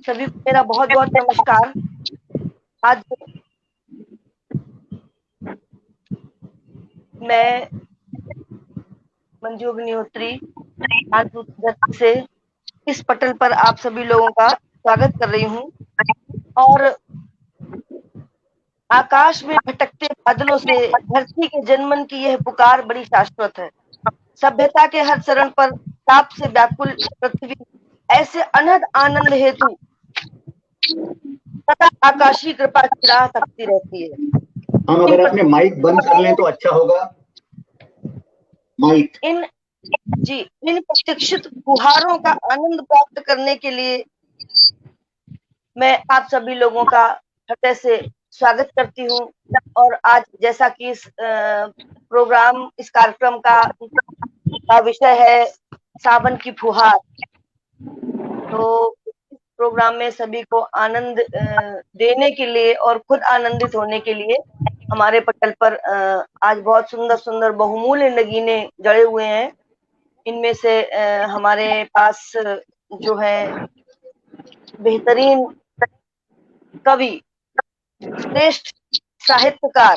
सभी को मेरा बहुत बहुत नमस्कार। आज मैं मंजू अग्निहोत्री कानपुर की धरती से इस पटल पर आप सभी लोगों का स्वागत कर रही हूँ। और आकाश में भटकते बादलों से धरती के जनमन की यह पुकार बड़ी शाश्वत है। सभ्यता के हर चरण पर ताप से व्याकुल पृथ्वी ऐसे अनहद आनंद हेतु सदा आकाशीय कृपा की राह तकती रहती है। हम इन अगर अपने माइक बंद कर लें तो अच्छा होगा। माइक इन जी इन प्रतीक्षित फुहारों का आनंद प्राप्त करने के लिए मैं आप सभी लोगों का हृदय से स्वागत करती हूँ। और आज जैसा कि इस कार्यक्रम का विषय है सावन की फुहार, तो इस प्रोग्राम में सभी को आनंद देने के लिए और खुद आनंदित होने के लिए हमारे पटल पर आज बहुत सुंदर सुंदर बहुमूल्य नगीने जड़े हुए हैं। इनमें से हमारे पास जो है बेहतरीन कवि, श्रेष्ठ साहित्यकार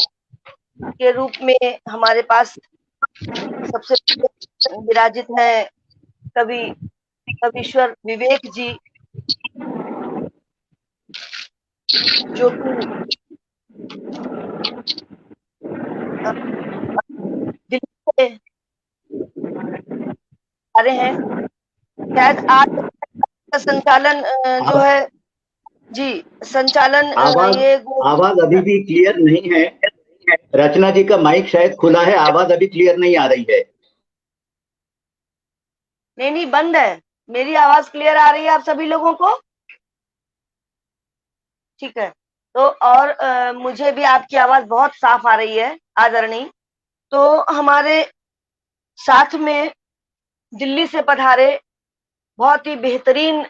के रूप में हमारे पास सबसे विराजित है कवि कवीश्वर विवेक जी, जो कि दिल्ली से आ रहे हैं। शायद आज का संचालन जो है जी संचालन आवाज ये आवाज अभी भी क्लियर नहीं है। रचना जी का माइक शायद खुला है, आवाज अभी क्लियर नहीं आ रही है। नहीं बंद है। मेरी आवाज क्लियर आ रही है आप सभी लोगों को? ठीक है। तो और मुझे भी आपकी आवाज बहुत साफ आ रही है आदरणीय। तो हमारे साथ में दिल्ली से पधारे बहुत ही बेहतरीन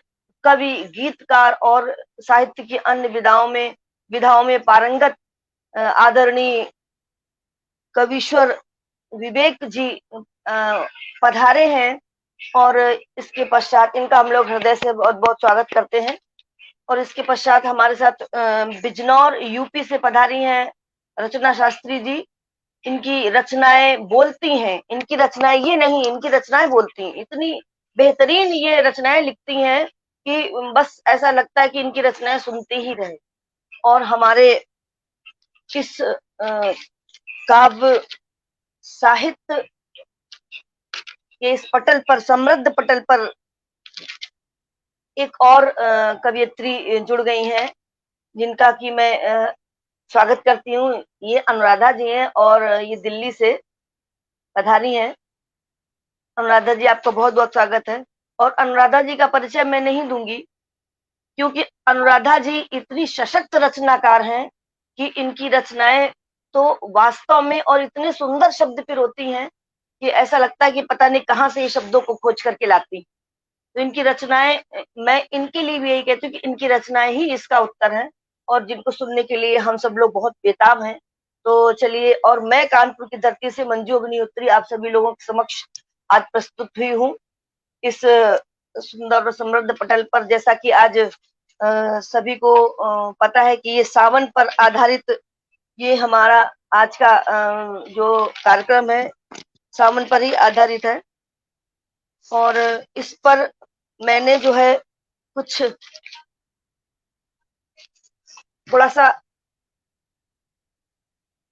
कवि, गीतकार और साहित्य की अन्य विधाओं में पारंगत आदरणीय कवीश्वर विवेक जी पधारे हैं। और इसके पश्चात इनका हम लोग हृदय से बहुत बहुत स्वागत करते हैं। और इसके पश्चात हमारे साथ बिजनौर यूपी से पधारी हैं रचना शास्त्री जी। इनकी रचनाएं बोलती हैं, इनकी रचनाएं ये नहीं, इनकी रचनाएं बोलती हैं। इतनी बेहतरीन ये रचनाएं लिखती हैं कि बस ऐसा लगता है कि इनकी रचनाएं सुनते ही रहे। और हमारे इस काव्य साहित्य के इस पटल पर, समृद्ध पटल पर, एक और कवियत्री जुड़ गई हैं जिनका कि मैं स्वागत करती हूँ। ये अनुराधा जी हैं और ये दिल्ली से पधारी हैं। अनुराधा जी, आपका बहुत बहुत स्वागत है। और अनुराधा जी का परिचय मैं नहीं दूंगी क्योंकि अनुराधा जी इतनी सशक्त रचनाकार हैं कि इनकी रचनाएं तो वास्तव में और इतने सुंदर शब्द फिर होती हैं कि ऐसा लगता है कि पता नहीं कहाँ से ये शब्दों को खोज करके लाती। तो इनकी रचनाएं, मैं इनके लिए भी यही कहती हूँ कि इनकी रचनाएं ही इसका उत्तर है और जिनको सुनने के लिए हम सब लोग बहुत बेताब हैं। तो चलिए, और मैं कानपुर की धरती से मंजू अग्निहोत्री आप सभी लोगों के समक्ष आज प्रस्तुत हुई हूँ इस सुंदर और समृद्ध पटल पर। जैसा कि आज सभी को पता है कि ये सावन पर आधारित ये हमारा आज का जो कार्यक्रम है सावन पर ही आधारित है। और इस पर मैंने जो है कुछ थोड़ा सा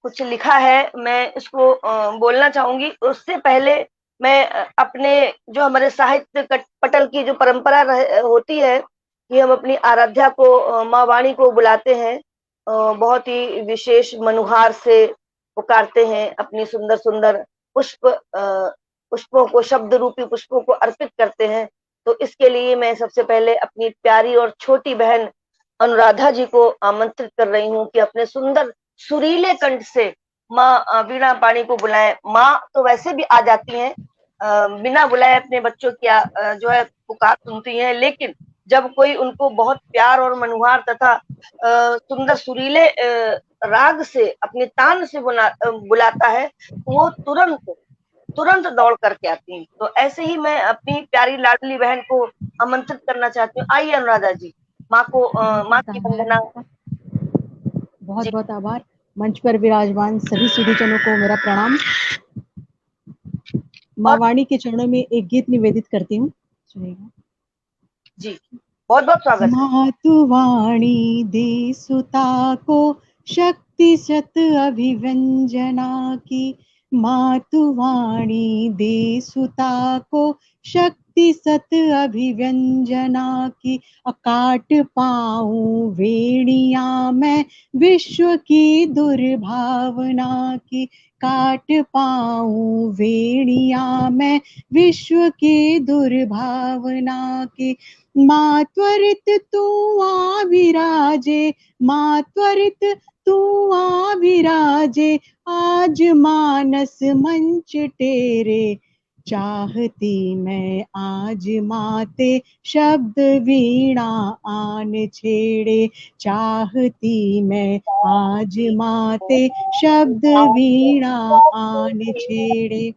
कुछ लिखा है, मैं इसको बोलना चाहूंगी। उससे पहले मैं अपने जो हमारे साहित्य पटल की जो परंपरा होती है कि हम अपनी आराध्या को, माँ वाणी को बुलाते हैं, बहुत ही विशेष मनुहार से पुकारते हैं, अपनी सुंदर सुंदर पुष्पों को, शब्द रूपी पुष्पों को अर्पित करते हैं। तो इसके लिए मैं सबसे पहले अपनी प्यारी और छोटी बहन अनुराधा जी को आमंत्रित कर रही हूँ कि अपने सुंदर सुरीले कंठ से माँ वीणा पाणी को बुलाएं। माँ तो वैसे भी आ जाती हैं, बिना बुलाए अपने बच्चों की जो है पुकार सुनती हैं, लेकिन जब कोई उनको बहुत प्यार और मनुहार तथा सुंदर सुरीले राग से, अपने तान से बुलाता है, वो तुरंत तुरंत दौड़ करके आती हैं। तो ऐसे ही मैं अपनी प्यारी लाडली बहन को आमंत्रित करना चाहती हूँ। आइए अनुराधा जी। माँ को बहुत माँ बहुत की आभार वंदना। आपका, बहुत जी बहुत आभार। मंच पर विराजमान सभी सुधीजनों को मेरा प्रणाम। माँ बहुत वाणी के चरणों में एक गीत निवेदित करती हूँ, सुनिएगा। जी बहुत बहुत स्वागत है। मातु वाणी दे सुता को शक्ति शत अभिव्यंजना की। मातु वाणी दे सुता को शक्ति सत अभिव्यंजना की। काट पाऊं वेणिया मैं विश्व की दुर्भावना की। काट पाऊं वेणिया मैं विश्व की दुर्भावना की। माँ त्वरित तू आ विराजे, माँ त्वरित तू आ विराजे, आज मानस मंच तेरे। चाहती मैं आज माते शब्द वीणा आन छेड़े। चाहती मैं आज माते शब्द वीणा आन छेड़े।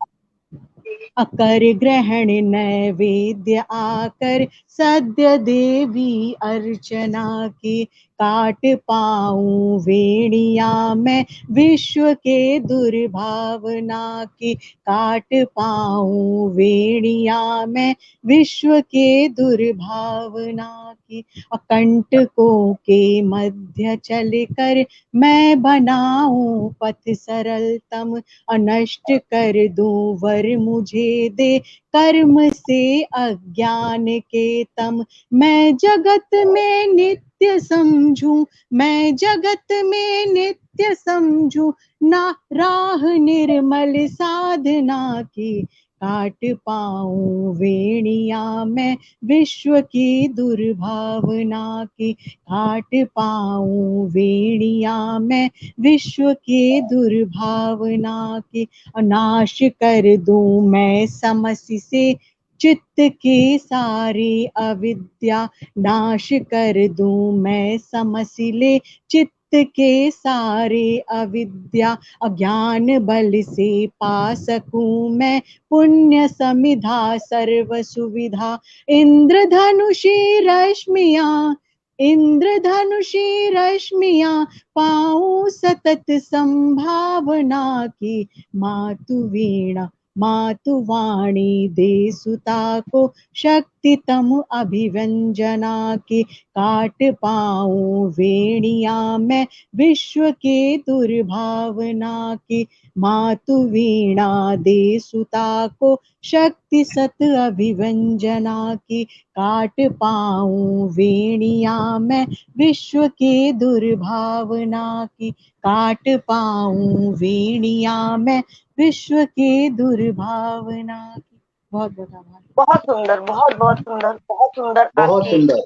अकर ग्रहण नैवेद्य आकर सद्य देवी अर्चना की। काट पाऊं वेणिया मैं विश्व के दुर्भावना की। काट पाऊं वेणिया मैं विश्व के दुर्भावना की। कंटकों के मध्य चल कर मैं बनाऊं पथ सरलतम। अनष्ट कर दूं वर मुझे दे कर्म से अज्ञान के तम। मैं जगत में नित्य समझूं, मैं जगत में नित्य समझूं, ना राह निर्मल साधना की। काट पाऊं वेणिया मैं विश्व की दुर्भावना की। काट पाऊं वेणिया मैं विश्व के दुर्भावना की। नाश कर दूं मैं समसि से चित्त के सारी अविद्या। नाश कर दूं मैं समसिले चित्त के सारे अविद्या। अज्ञान बल से पा सकूं मैं पुण्य समिधा सर्व सुविधा। इंद्रधनुषी रश्मियां, इंद्रधनुषी रश्मियां पाऊं सतत संभावना की। मातु वीणा मातु वाणी दे सुता को शक्ति तम अभिव्यंजना की। काट पाऊं वेणिया मैं विश्व के दुर्भावना की। मातु वीणा दे सुता को शक्ति सत अभिव्यंजना की। काट पाऊं वेणिया मैं विश्व के दुर्भावना की। काट पाऊं वेणिया मैं विश्व के दुर्भावना की। बहुत बहुत आभार। बहुत सुंदर, बहुत बहुत सुंदर, बहुत सुंदर बहुत आपकी। सुंदर।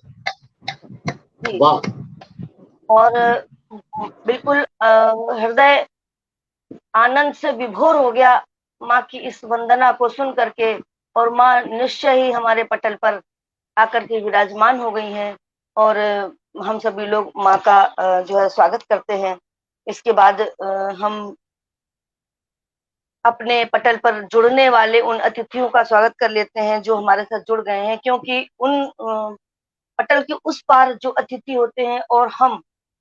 जी वाह। और बिल्कुल हृदय आनंद से विभोर हो गया माँ की इस वंदना को सुन करके। और माँ निश्चय ही हमारे पटल पर आकर के विराजमान हो गई हैं। और हम सभी लोग माँ का जो है स्वागत करते हैं। इसके बाद हम अपने पटल पर जुड़ने वाले उन अतिथियों का स्वागत कर लेते हैं जो हमारे साथ जुड़ गए हैं, क्योंकि उन पटल के उस पार जो अतिथि होते हैं और हम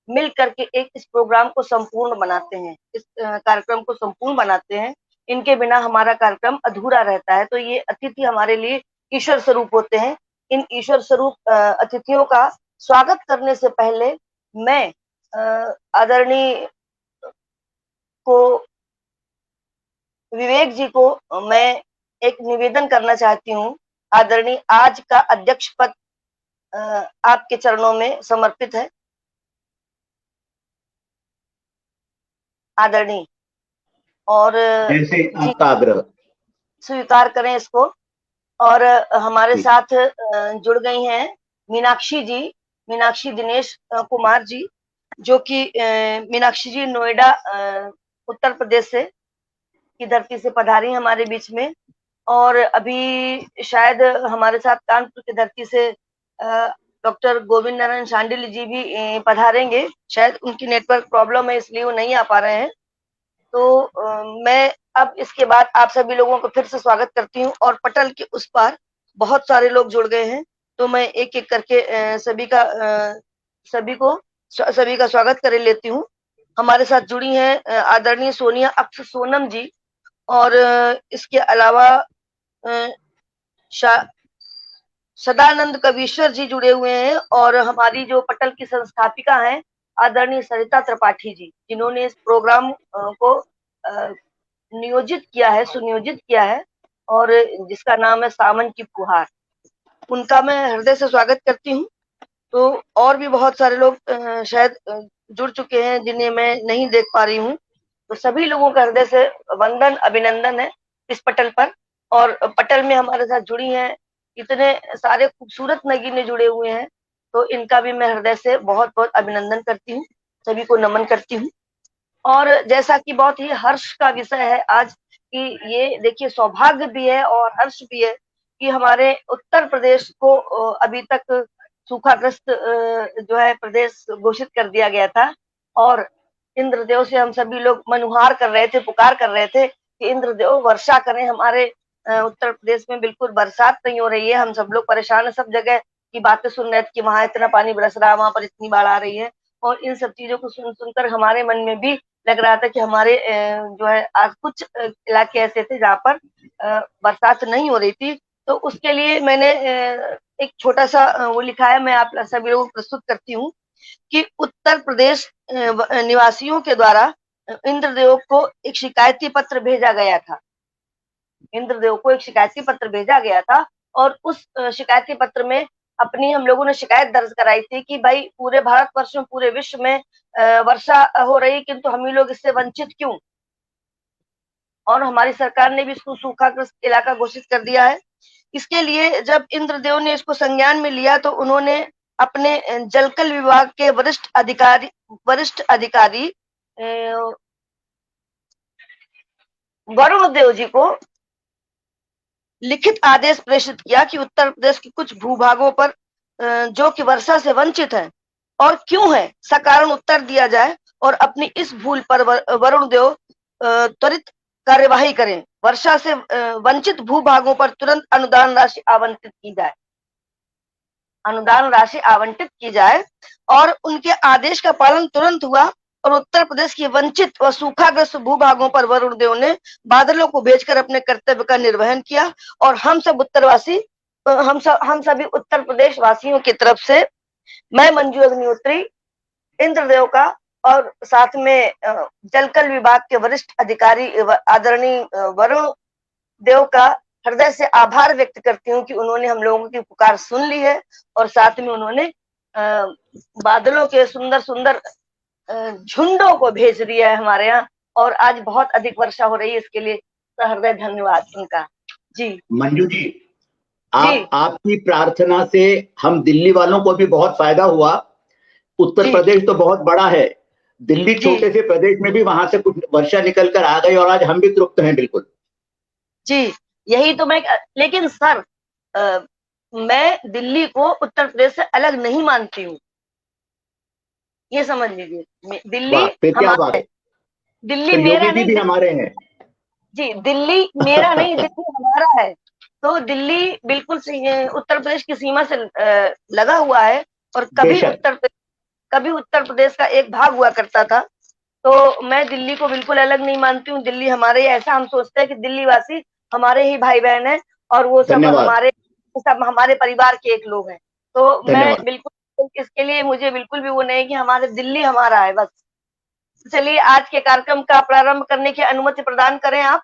मिल करके एक इस प्रोग्राम को संपूर्ण बनाते हैं, इस कार्यक्रम को संपूर्ण बनाते हैं। इनके बिना हमारा कार्यक्रम अधूरा रहता है। तो ये अतिथि हमारे लिए ईश्वर स्वरूप होते हैं। इन ईश्वर स्वरूप अतिथियों का स्वागत करने से पहले मैं आदरणीय को विवेक जी को मैं एक निवेदन करना चाहती हूँ। आदरणीय, आज का अध्यक्ष पद आपके चरणों में समर्पित है। आदरणीय, और जैसे जी आपका आग्रह। स्वीकार करें इसको। और हमारे जी। साथ जुड़ गई हैं मीनाक्षी जी, मीनाक्षी दिनेश कुमार जी, जो कि मीनाक्षी जी नोएडा उत्तर प्रदेश से की धरती से पधारी हमारे बीच में। और अभी शायद हमारे साथ कानपुर की धरती से डॉक्टर गोविंद नारायण शांडिल जी भी पधारेंगे। शायद उनकी नेटवर्क प्रॉब्लम है, इसलिए वो नहीं आ पा रहे हैं। तो मैं अब इसके बाद आप सभी लोगों को फिर से स्वागत करती हूँ। और पटल के उस पार बहुत सारे लोग जुड़ गए हैं। तो मैं एक एक करके सभी का स्वागत कर लेती हूँ। हमारे साथ जुड़ी हैं आदरणीय सोनिया अक्ष सोनम जी, और इसके अलावा सदानंद कवीश्वर जी जुड़े हुए हैं, और हमारी जो पटल की संस्थापिका हैं आदरणीय सरिता त्रिपाठी जी, जिन्होंने इस प्रोग्राम को नियोजित किया है, सुनियोजित किया है, और जिसका नाम है सावन की फुहार। उनका मैं हृदय से स्वागत करती हूँ। तो और भी बहुत सारे लोग शायद जुड़ चुके हैं जिन्हें मैं नहीं देख पा रही हूँ। तो सभी लोगों का हृदय से वंदन, अभिनंदन है इस पटल पर। और पटल में हमारे साथ जुड़ी हैं इतने सारे खूबसूरत नगीने जुड़े हुए हैं, तो इनका भी मैं हृदय से बहुत बहुत अभिनंदन करती हूँ, सभी को नमन करती हूँ। और जैसा कि बहुत ही हर्ष का विषय है आज, कि ये देखिए सौभाग्य भी है और हर्ष भी है कि हमारे उत्तर प्रदेश को अभी तक सूखाग्रस्त जो है प्रदेश घोषित कर दिया गया था, और इंद्रदेव से हम सभी लोग मनुहार कर रहे थे, पुकार कर रहे थे कि इंद्रदेव वर्षा करें हमारे उत्तर प्रदेश में। बिल्कुल बरसात नहीं हो रही है, हम सब लोग परेशान है, सब जगह की बातें सुन रहे थे कि वहां इतना पानी बरस रहा है, वहां पर इतनी बाढ़ आ रही है। और इन सब चीजों को सुन सुनकर हमारे मन में भी लग रहा था कि हमारे जो है आज कुछ इलाके ऐसे थे जहाँ पर बरसात नहीं हो रही थी। तो उसके लिए मैंने एक छोटा सा वो लिखा है, मैं आप सभी लोगों को प्रस्तुत करती हूँ कि उत्तर प्रदेश निवासियों के द्वारा इंद्रदेव को एक शिकायती पत्र भेजा गया था। इंद्रदेव को एक शिकायती पत्र भेजा गया था, और उस शिकायती पत्र में अपनी हम लोगों ने शिकायत दर्ज कराई थी कि भाई पूरे भारतवर्ष में, पूरे विश्व में वर्षा हो रही, किंतु हम ही लोग इससे वंचित क्यों। और हमारी सरकार ने भी इसको सूखाग्रस्त इलाका घोषित कर दिया है। इसके लिए जब इंद्रदेव ने इसको संज्ञान में लिया, तो उन्होंने अपने जलकल विभाग के वरिष्ठ अधिकारी वरुण देव जी को लिखित आदेश प्रेषित किया कि उत्तर प्रदेश के कुछ भूभागों पर जो कि वर्षा से वंचित है और क्यों है, सकारण उत्तर दिया जाए, और अपनी इस भूल पर वरुण देव त्वरित कार्यवाही करें। वर्षा से वंचित भूभागों पर तुरंत अनुदान राशि आवंटित की जाए, अनुदान राशि आवंटित की जाए। और उनके आदेश का पालन तुरंत हुआ, और उत्तर प्रदेश की वंचित व सूखाग्रस्त भूभागों पर वरुण देव ने बादलों को भेजकर अपने कर्तव्य का निर्वहन किया। और हम सभी उत्तर प्रदेश वासियों की तरफ से मैं मंजू अग्निहोत्री इंद्रदेव का, और साथ में जलकल विभाग के वरिष्ठ अधिकारी आदरणीय वरुण देव का हृदय से आभार व्यक्त करती हूँ कि उन्होंने हम लोगों की पुकार सुन ली है, और साथ में उन्होंने बादलों के सुंदर सुंदर झुंडों को भेज दिया है हमारे यहाँ, और आज बहुत अधिक वर्षा हो रही है। इसके लिए हृदय धन्यवाद उनका। जी मंजू जी, आपकी प्रार्थना से हम दिल्ली वालों को भी बहुत फायदा हुआ। उत्तर प्रदेश तो बहुत बड़ा है, दिल्ली छोटे से प्रदेश में भी वहां से कुछ वर्षा निकल कर आ गई, और आज हम भी तृप्त हैं। बिल्कुल जी, यही तो मैं, लेकिन सर मैं दिल्ली को उत्तर प्रदेश से अलग नहीं मानती हूँ, ये समझ लीजिए। दिल्ली हमारा है, दिल्ली मेरा नहीं, भी हमारे हैं जी। दिल्ली मेरा नहीं, दिल्ली हमारा है। तो दिल्ली बिल्कुल उत्तर प्रदेश की सीमा से लगा हुआ है, और कभी उत्तर प्रदेश का एक भाग हुआ करता था। तो मैं दिल्ली को बिल्कुल अलग नहीं मानती हूँ, दिल्ली हमारे, ऐसा हम सोचते हैं कि दिल्ली वासी हमारे ही भाई बहन है, और वो सब हमारे परिवार के एक लोग हैं। तो मैं बिल्कुल इसके लिए मुझे बिल्कुल भी वो नहीं कि हमारे दिल्ली हमारा है, बस। चलिए आज के कार्यक्रम का प्रारंभ करने की अनुमति प्रदान करें आप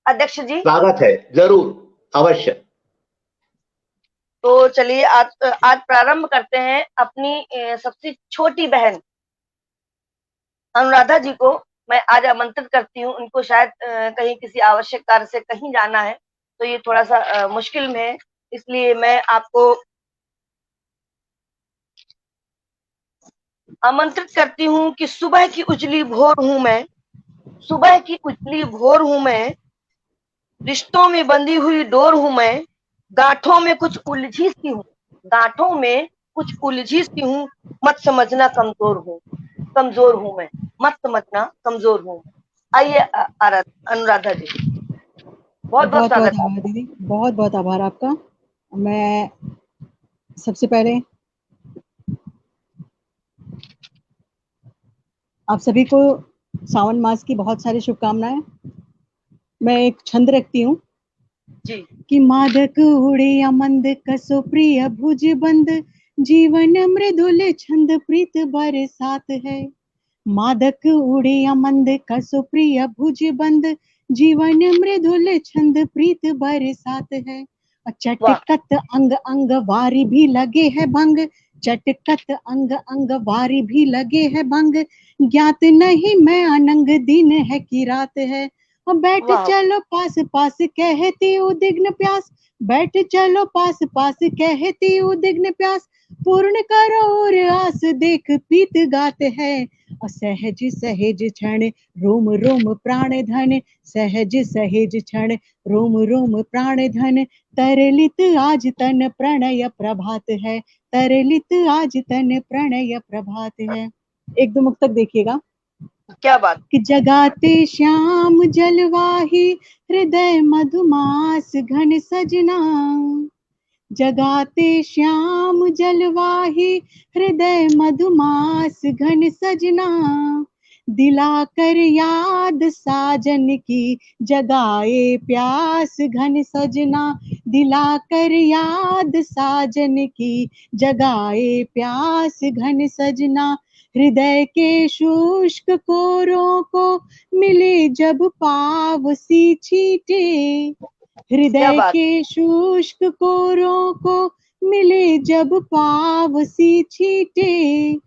अध्यक्ष जी। स्वागत है, जरूर, अवश्य। तो चलिए आज प्रारंभ करते हैं। अपनी सबसे छोटी बहन अनुराधा जी को मैं आज आमंत्रित करती हूँ। उनको शायद कहीं किसी आवश्यक कार्य से कहीं जाना है, तो ये थोड़ा सा मुश्किल में है, इसलिए मैं आपको आमंत्रित करती हूँ कि सुबह की उजली भोर हूं मैं, सुबह की उजली भोर हूं मैं, रिश्तों में बंधी हुई डोर हूं मैं, गांठों में कुछ उलझी सी हूँ, गांठों में कुछ उलझी सी हूँ, मत समझना कमजोर हूँ मैं, मत समझना कमजोर हूँ। आइए अनुराधा जी, बहुत बहुत स्वागत आभार दीदी, बहुत बहुत आभार आपका। मैं सबसे पहले आप सभी को सावन मास की बहुत सारी शुभकामनाएं। मैं एक छंद रखती हूँ जी। कि मादक उड़े मंद कसो प्रिय भुज बंद, जीवन मृदुल छंद प्रीत बरसात है। मादक उड़े मंद कसो प्रिय भुज बंद, जीवन मृदुल छंद प्रीत बरसात है। चटकत अंग अंग वारी भी लगे है भंग, चटकत अंग अंग वारी भी लगे है भंग, ज्ञात नहीं मैं अनंग दिन है कि रात है। बैठ चलो पास पास कहती उदिग्न प्यास, बैठ चलो पास पास कहती उदिग्न प्यास, पूर्ण करो और आस देख पीत गात है। सहज सहज क्षण रोम रोम प्राण धन, सहज सहज क्षण रोम रोम प्राण धन, तरलित आज तन प्रणय प्रभात है, तरलित आज तन प्रणय प्रभात है। एक दो मुक्त तक देखिएगा। क्या बात। कि जगाते श्याम जलवाही हृदय मधुमास घन सजना, जगाते श्याम जलवाही हृदय मधुमास घन सजना, दिलाकर याद साजन की जगाए प्यास घन सजना, दिलाकर याद साजन की जगाए प्यास घन सजना। हृदय के शुष्क कोरों को मिले जब पाव सी छींटे, हृदय के शुष्क कोरों को मिले जब पाव सी छींटे,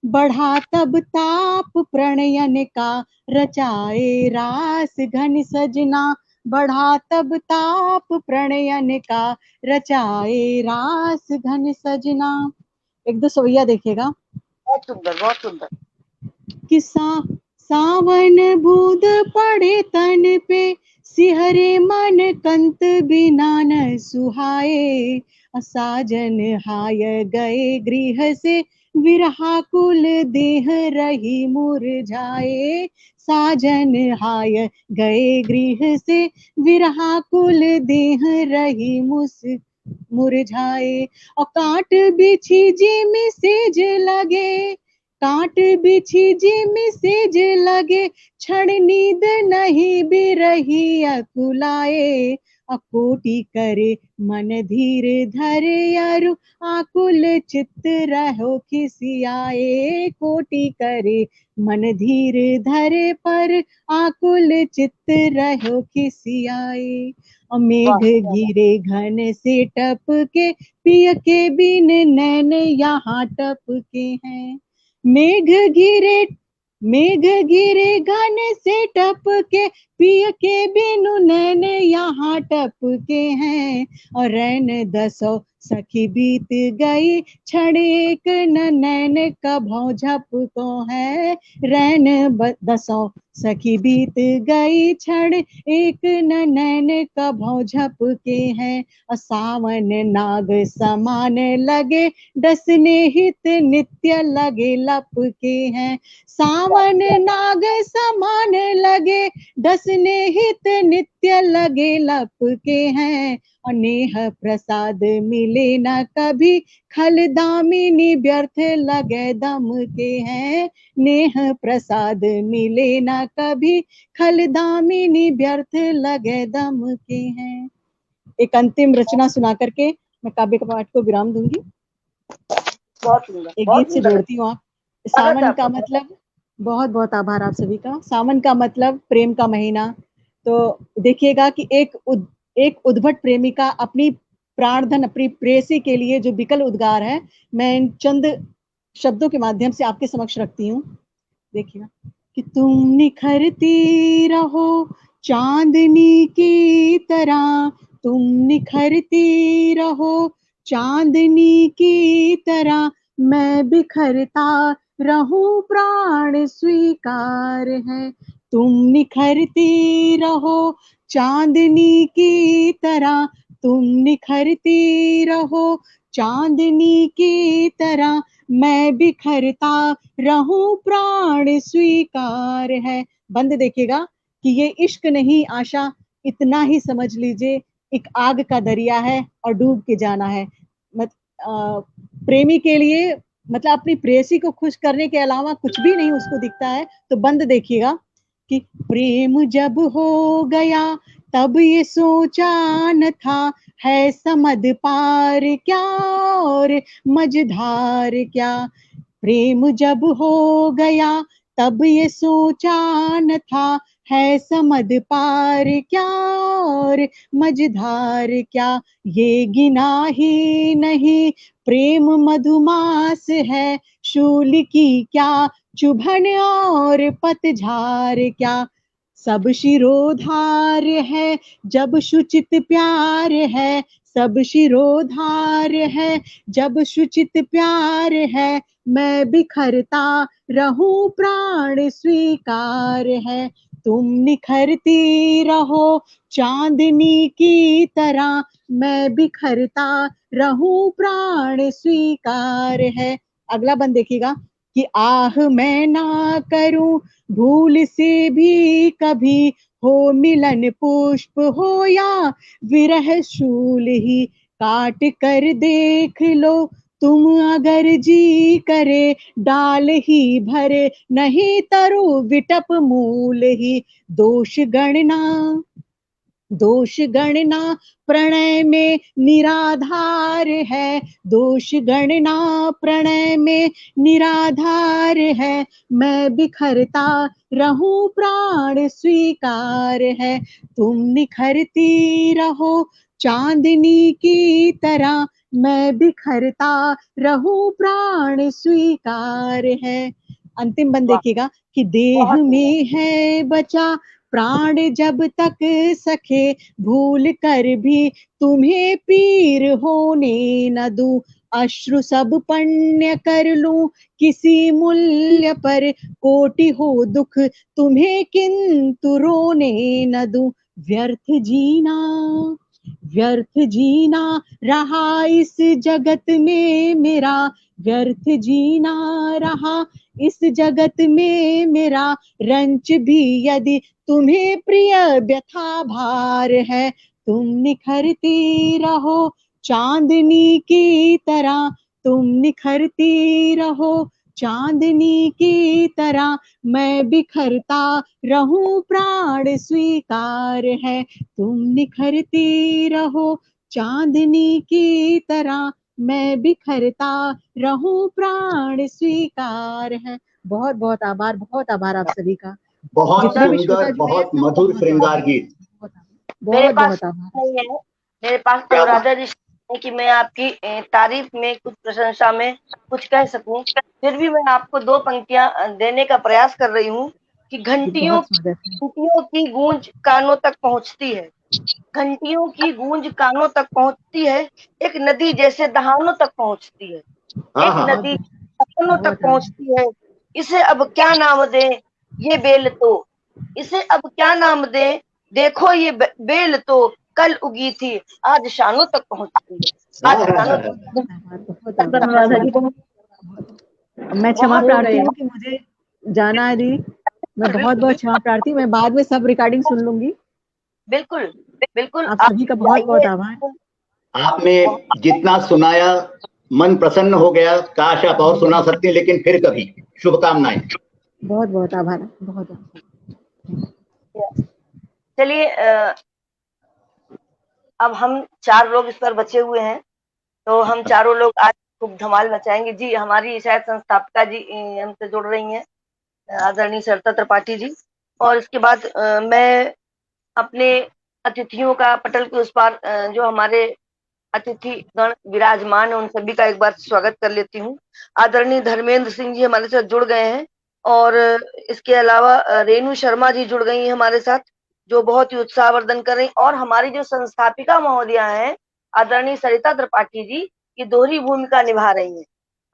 बढ़ा तब ताप प्रणयन का रचाए रास घन सजना, बढ़ा तब ताप प्रणयन का रचाए रास घन सजना। एक दो सवैया देखिएगा। बहुत सुंदर, बहुत सुंदर। कि सावन बूंद पड़े तन पे, सिहरे मन कंत बिना न सुहाए, साजन हाय गए गृह से विरहा कुल देह रही मुरझाए, साजन हाय गए गृह से विरहा कुल देह रही मुरझाए। और काट बिछी जिमी सेज लगे, काट बिछी जिमी सेज लगे, क्षण नींद नहीं बिरही अकुलाए, अकोटि करे मन धीर धरे अरु आकुल चित्त रहो खिसियाए, कोटि करे मन धीर धरे पर आकुल चित्त रहो खिसियाए। मेघ गिरे घन से टप के, पिय के बिन नैन यहाँ टप के हैं। मेघ गिरे घन से टप के, पिय के बिनु नैन यहाँ टप के हैं। और रैन दसो सखी बीत गई, क्षण एक न नैन कभों झप को है, रैन दसो सखी बीत गई, क्षण एक न नैन कभों झप के हैं। और सावन नाग समान लगे, डसने हित नित्य लगे लप के हैं। सावन नाग समान लगे, डसने हित नित्य लगे लप के हैं। और नेह प्रसाद मिले न कभी, खल दामिनी व्यर्थ लगे दम के हैं। नेह प्रसाद मिले न कभी, खल दामिनी व्यर्थ लगे दम के हैं। एक अंतिम रचना सुना करके मैं काव्य का पाठ को विराम दूंगी। बहुत सुंदर, एक गीत से जोड़ती हूँ। आप सावन का मतलब, बहुत बहुत आभार आप सभी का। सावन का मतलब प्रेम का महीना। तो देखिएगा कि एक उद्भट प्रेमिका अपनी प्राणधन अपनी प्रेयसी के लिए जो विकल उद्गार है, मैं इन चंद शब्दों के माध्यम से आपके समक्ष रखती हूँ। देखिएगा कि तुम निखरती रहो चांदनी की तरह, तुम निखरती रहो चांदनी की तरह, मैं बिखरता रहूं प्राण स्वीकार है। तुम निखरती रहो चांदनी की तरह, तुम निखरती रहो चांदनी की तरह, मैं बिखरता रहूं प्राण स्वीकार है। बंद देखिएगा कि ये इश्क नहीं आशा, इतना ही समझ लीजिए एक आग का दरिया है और डूब के जाना है। प्रेमी के लिए मतलब अपनी प्रेयसी को खुश करने के अलावा कुछ भी नहीं उसको दिखता है। तो बंद देखिएगा कि प्रेम जब हो गया तब ये सोचा न था, है समझ पार क्या और मझधार क्या। प्रेम जब हो गया तब ये सोचा न था, है समझ पार क्या और मझधार क्या। ये गिना ही नहीं प्रेम मधुमास है, शूल की क्या चुभन और पतझार क्या। सब शिरोधार है जब शुचित प्यार है, सब शिरोधार है जब शुचित प्यार है। मैं बिखरता रहूं प्राण स्वीकार है, तुम निखरती रहो चांदनी की तरह। मैं बिखरता रहूं प्राण स्वीकार है। अगला बंद देखिएगा कि आह मैं ना करूं भूल से भी कभी, हो मिलन पुष्प हो या विरह शूल ही। काट कर देख लो तुम अगर जी करे, डाल ही भरे नहीं तरु विटप मूल ही। दोष गणना दोष गणना प्रणय में निराधार है, दोष गणना प्रणय में निराधार है। मैं बिखरता रहूं प्राण स्वीकार है, तुम निखरती रहो चांदनी की तरह। मैं बिखरता रहूं प्राण स्वीकार है। अंतिम बंद देखिएगा कि देह में है बचा प्राण जब तक सखे, भूल कर भी तुम्हें पीर होने न दूं। अश्रु सब पुण्य कर लूं किसी मूल्य पर, कोटि हो दुख तुम्हें किंतु रोने न दूं। व्यर्थ जीना व्यर्थ जीना रहा इस जगत में मेरा, व्यर्थ जीना रहा इस जगत में मेरा। रंच भी यदि तुम्हें प्रिय व्यथा भार है, तुम निखरती रहो चांदनी की तरह। तुम निखरती रहो चांदनी की तरह। मैं बिखरता रहूं प्राण स्वीकार है, तुम निखरती रहो चांदनी की तरह। मैं बिखरता रहूं प्राण स्वीकार है। बहुत बहुत आभार आप सभी का। बहुत जितने भी सुंदर, श्रोता जुड़े हैं बहुत मधुर श्रृंगार गीत। मेरे बहुत पास बहुत आभार। नहीं है, मेरे पास अनुराधा जी है कि मैं आपकी तारीफ में कुछ प्रशंसा में कुछ कह सकूं। फिर भी मैं आपको दो पंक्तियां देने का प्रयास कर रही हूं कि घंटियों बहुत सुंदर है। घंटियों की गूंज कानों तक पहुंचती है, घंटियों की गूंज कानों तक पहुंचती है, एक नदी जैसे दहानों तक पहुंचती है, हाँ एक हाँ, नदी दहानों तक बहुत आभार। पहुंचती है। इसे अब क्या नाम दें ये बेल तो, इसे अब क्या नाम दें, देखो ये बेल तो कल उगी थी, आज शानों तक पहुंचती है, आज शानों तक। बहुत आभार। मैं क्षमा बहुत प्रार्थी हूँ कि मुझे जाना है दीदी। मैं बहुत बहुत क्षमा प्रार्थी हूँ। मैं बाद में सब रिकॉर्डिंग सुन लूंगी। बिल्कुल बिल्कुल, आप आप सभी का बहुत बहुत जाइए। आभार। आपने जितना सुनाया मन प्रसन्न हो गया। काश आप और सुना सकते, लेकिन फिर कभी। शुभकामनाएं। बहुत बहुत आभार। बहुत चलिए, अब हम चार लोग इस पर बचे हुए हैं, तो हम चारों लोग आज खूब धमाल मचाएंगे। जी, हमारी शायद संस्थापिका जी हमसे जुड़ रही हैं, आदरणीय सरिता त्रिपाठी जी। और इसके बाद मैं अपने अतिथियों का पटल के उस पार जो हमारे अतिथि गण विराजमान है उन सभी का एक बार स्वागत कर लेती हूँ। आदरणीय धर्मेंद्र सिंह जी हमारे साथ जुड़ गए हैं, और इसके अलावा रेणु शर्मा जी जुड़ गई हैं हमारे साथ, जो बहुत ही उत्साहवर्धन कर रही। और हमारी जो संस्थापिका महोदया हैं आदरणीय सरिता त्रिपाठी जी, ये दोहरी भूमिका निभा रही हैं,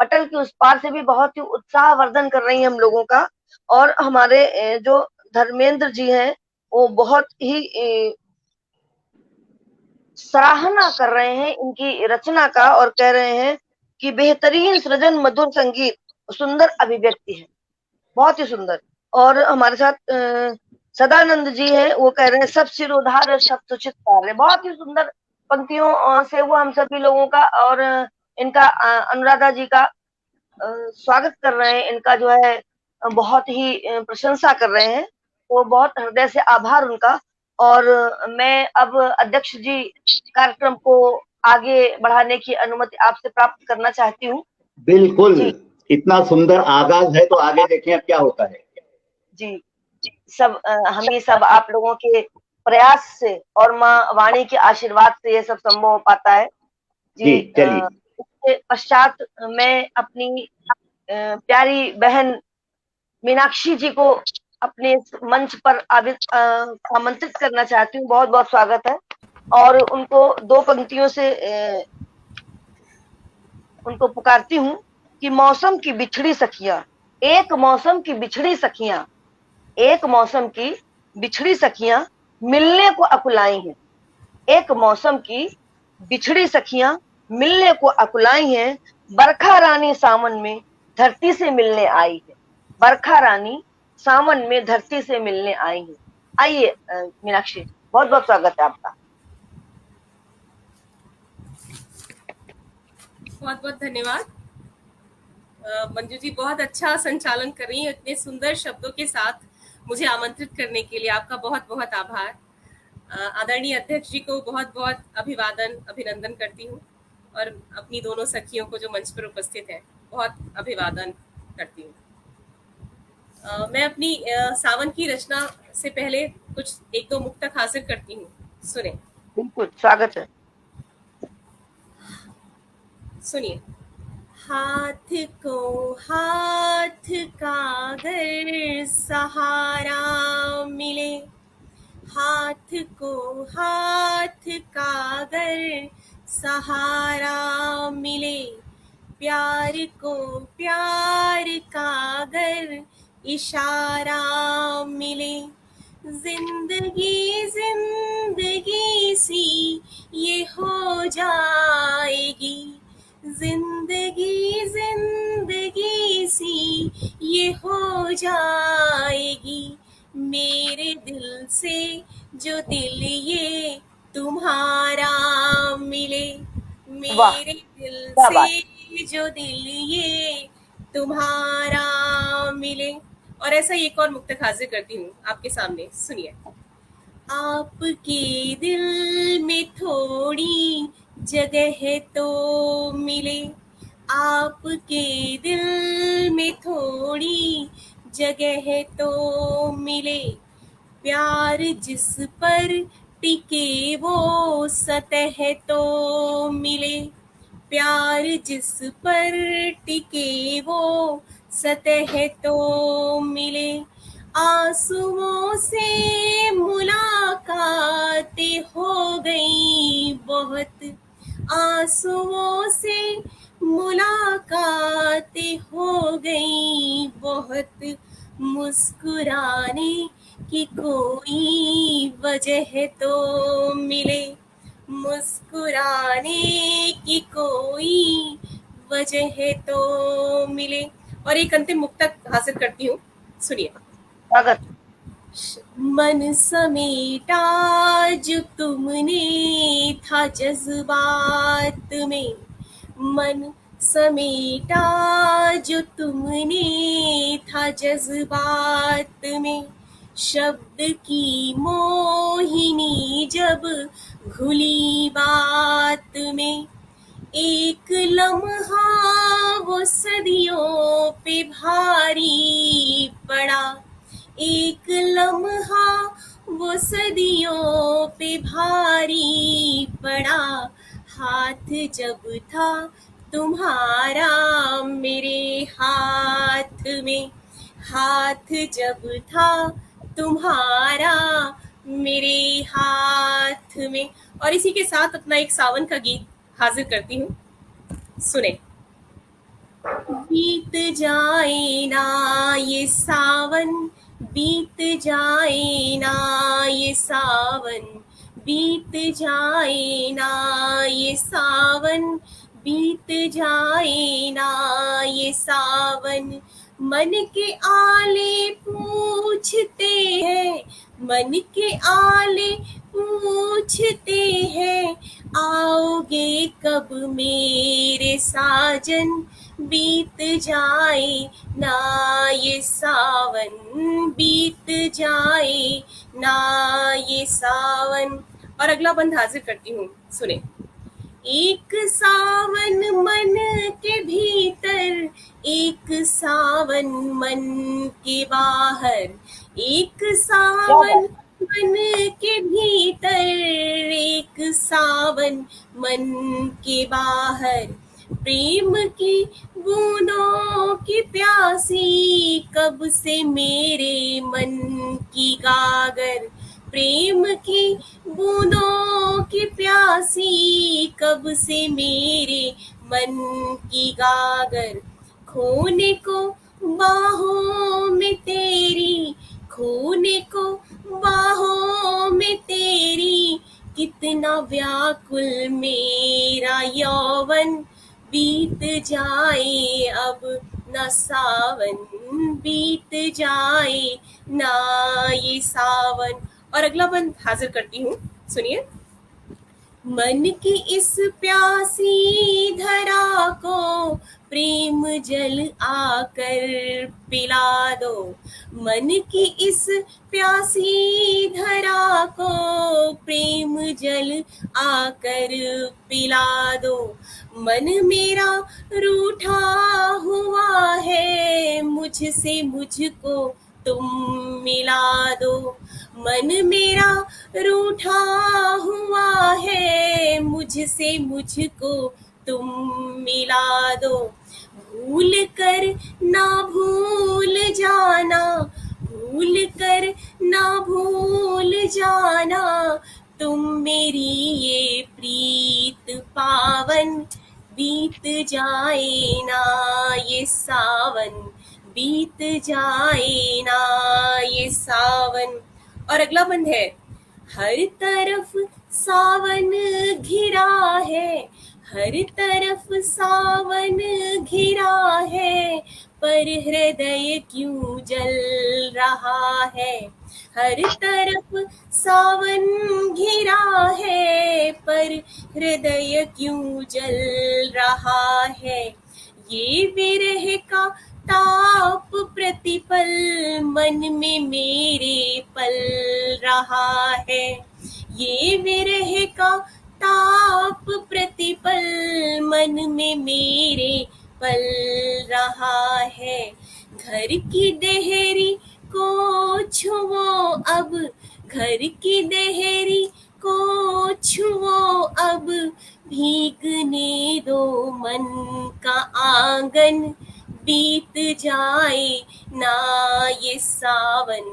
पटल के उस पार से भी बहुत ही उत्साहवर्धन कर रही हैं हम लोगों का। और हमारे जो धर्मेंद्र जी हैं वो बहुत ही सराहना कर रहे हैं इनकी रचना का, और कह रहे हैं कि बेहतरीन सृजन, मधुर संगीत, सुंदर अभिव्यक्ति है, बहुत ही सुंदर। और हमारे साथ सदानंद जी हैं, वो कह रहे हैं सब सिरोधार सब सुचित कार्य। बहुत ही सुंदर पंक्तियों से वो हम सभी लोगों का और इनका अनुराधा जी का स्वागत कर रहे हैं, इनका जो है बहुत ही प्रशंसा कर रहे हैं। तो बहुत हृदय से आभार उनका। और मैं अब अध्यक्ष जी कार्यक्रम को आगे बढ़ाने की अनुमति आपसे प्राप्त करना चाहती हूँ। बिल्कुल, इतना सुंदर आगाज है, तो आगे देखें अब क्या होता है। जी, सब हम ही सब आप लोगों के प्रयास से और माँ वाणी के आशीर्वाद से ये सब संभव हो पाता है जी। चलिए। इसके पश्चात मैं अपनी प्यारी बहन मीनाक्षी जी को अपने मंच पर आमंत्रित करना चाहती हूँ। बहुत बहुत स्वागत है। और उनको दो पंक्तियों से उनको पुकारती हूँ कि मौसम की बिछड़ी सखियां, एक मौसम की बिछड़ी सखियां, एक मौसम की बिछड़ी सखियां मिलने को अकुलाई हैं। एक मौसम की बिछड़ी सखियां मिलने को अकुलाई हैं। बरखा रानी सावन में धरती से मिलने आई है। बरखा रानी सावन में धरती से मिलने आई है। आइए मीनाक्षी, बहुत बहुत स्वागत है आपका। बहुत बहुत धन्यवाद मंजू जी, बहुत अच्छा संचालन कर रही हैं। इतने सुंदर शब्दों के साथ मुझे आमंत्रित करने के लिए आपका बहुत बहुत आभार। आदरणीय अध्यक्ष जी को बहुत बहुत अभिनंदन करती हूँ, और अपनी दोनों सखियों को जो मंच पर उपस्थित है बहुत अभिवादन करती हूँ। मैं अपनी सावन की रचना से पहले कुछ एक दो मुक्तक हासिल करती हूँ, सुने। बिल्कुल, स्वागत है। सुनिए। हाथ को हाथ का अगर सहारा मिले, हाथ को हाथ का अगर सहारा मिले, प्यार को प्यार का अगर इशारा मिले, जिंदगी जिंदगी सी ये हो जाएगी, जिंदगी जिंदगी सी ये हो जाएगी, मेरे दिल से जो दिल ये तुम्हारा मिले, मेरे दिल से जो दिल ये तुम्हारा मिले। और ऐसा ही एक और मुक्तक हाजिर करती हूँ आपके सामने, सुनिए। आपके दिल में थोड़ी जगह तो मिले, आपके दिल में थोड़ी जगह तो मिले, प्यार जिस पर टिके वो सतह तो मिले, प्यार जिस पर टिके वो सतह तो मिले, आंसुओं से मुलाकातें हो गई बहुत, आंसुओं से मुलाकातें हो गई बहुत, मुस्कुराने की कोई वजह तो मिले, मुस्कुराने की कोई वजह तो मिले। और एक अंतिम मुक्तक हासिल करती हूँ, सुनिए। स्वागत। मन समेटा जो तुमने था जज्बात में, मन समेटा जो तुमने था जज्बात में, शब्द की मोहिनी जब घुली बात में, एक लम्हा वो सदियों पे भारी पड़ा, एक लम्हा वो सदियों पे भारी पड़ा, हाथ जब था तुम्हारा मेरे हाथ में, हाथ जब था तुम्हारा मेरे हाथ में। और इसी के साथ अपना एक सावन का गीत हाजिर करती हूँ, सुने। बीत जाए ना ये सावन, बीत जाए ना ये सावन, बीत जाए ना ये सावन, बीत जाए ना ये सावन, मन के आले पूछते हैं, मन के आले पूछते हैं, आओगे कब मेरे साजन, बीत जाए ना ये सावन, बीत जाए ना ये सावन। और अगला बंद हाजिर करती हूँ, सुने। एक सावन मन के भीतर, एक सावन मन के बाहर, एक सावन मन के भीतर, एक सावन मन के बाहर, प्रेम की बूंदों की प्यासी कब से मेरे मन की गागर, प्रेम की बूंदों की प्यासी कब से मेरे मन की गागर, खोने को बाहों में तेरी, खोने को बाहों में तेरी, कितना व्याकुल मेरा यौवन, बीत जाए अब न सावन, बीत जाए ना ये सावन। और अगला बंद हाजिर करती हूँ, सुनिए। मन की इस प्यासी धरा को प्रेम जल आकर पिला दो, मन की इस प्यासी धरा को प्रेम जल आकर पिला दो, मन मेरा रूठा हुआ है, मुझसे मुझको तुम मिला दो, मन मेरा रूठा हुआ है, मुझसे मुझको तुम मिला दो, भूल कर ना भूल जाना, भूल कर ना भूल जाना, तुम मेरी ये प्रीत पावन, बीत जाए ना ये सावन, बीत जाए ना ये सावन। और अगला बंद है। हर तरफ सावन घिरा है, हर तरफ सावन घिरा है, पर हृदय क्यों जल रहा है, हर तरफ सावन घिरा है, पर हृदय क्यों जल रहा है, ये विरह का ताप प्रतिपल मन में मेरे पल रहा है, ये विरह का ताप प्रतिपल मन में मेरे पल रहा है, घर की देहरी को छुओ अब, घर की देहरी को छुओ अब, भीगने दो मन का आंगन, बीत जाए ना ये सावन,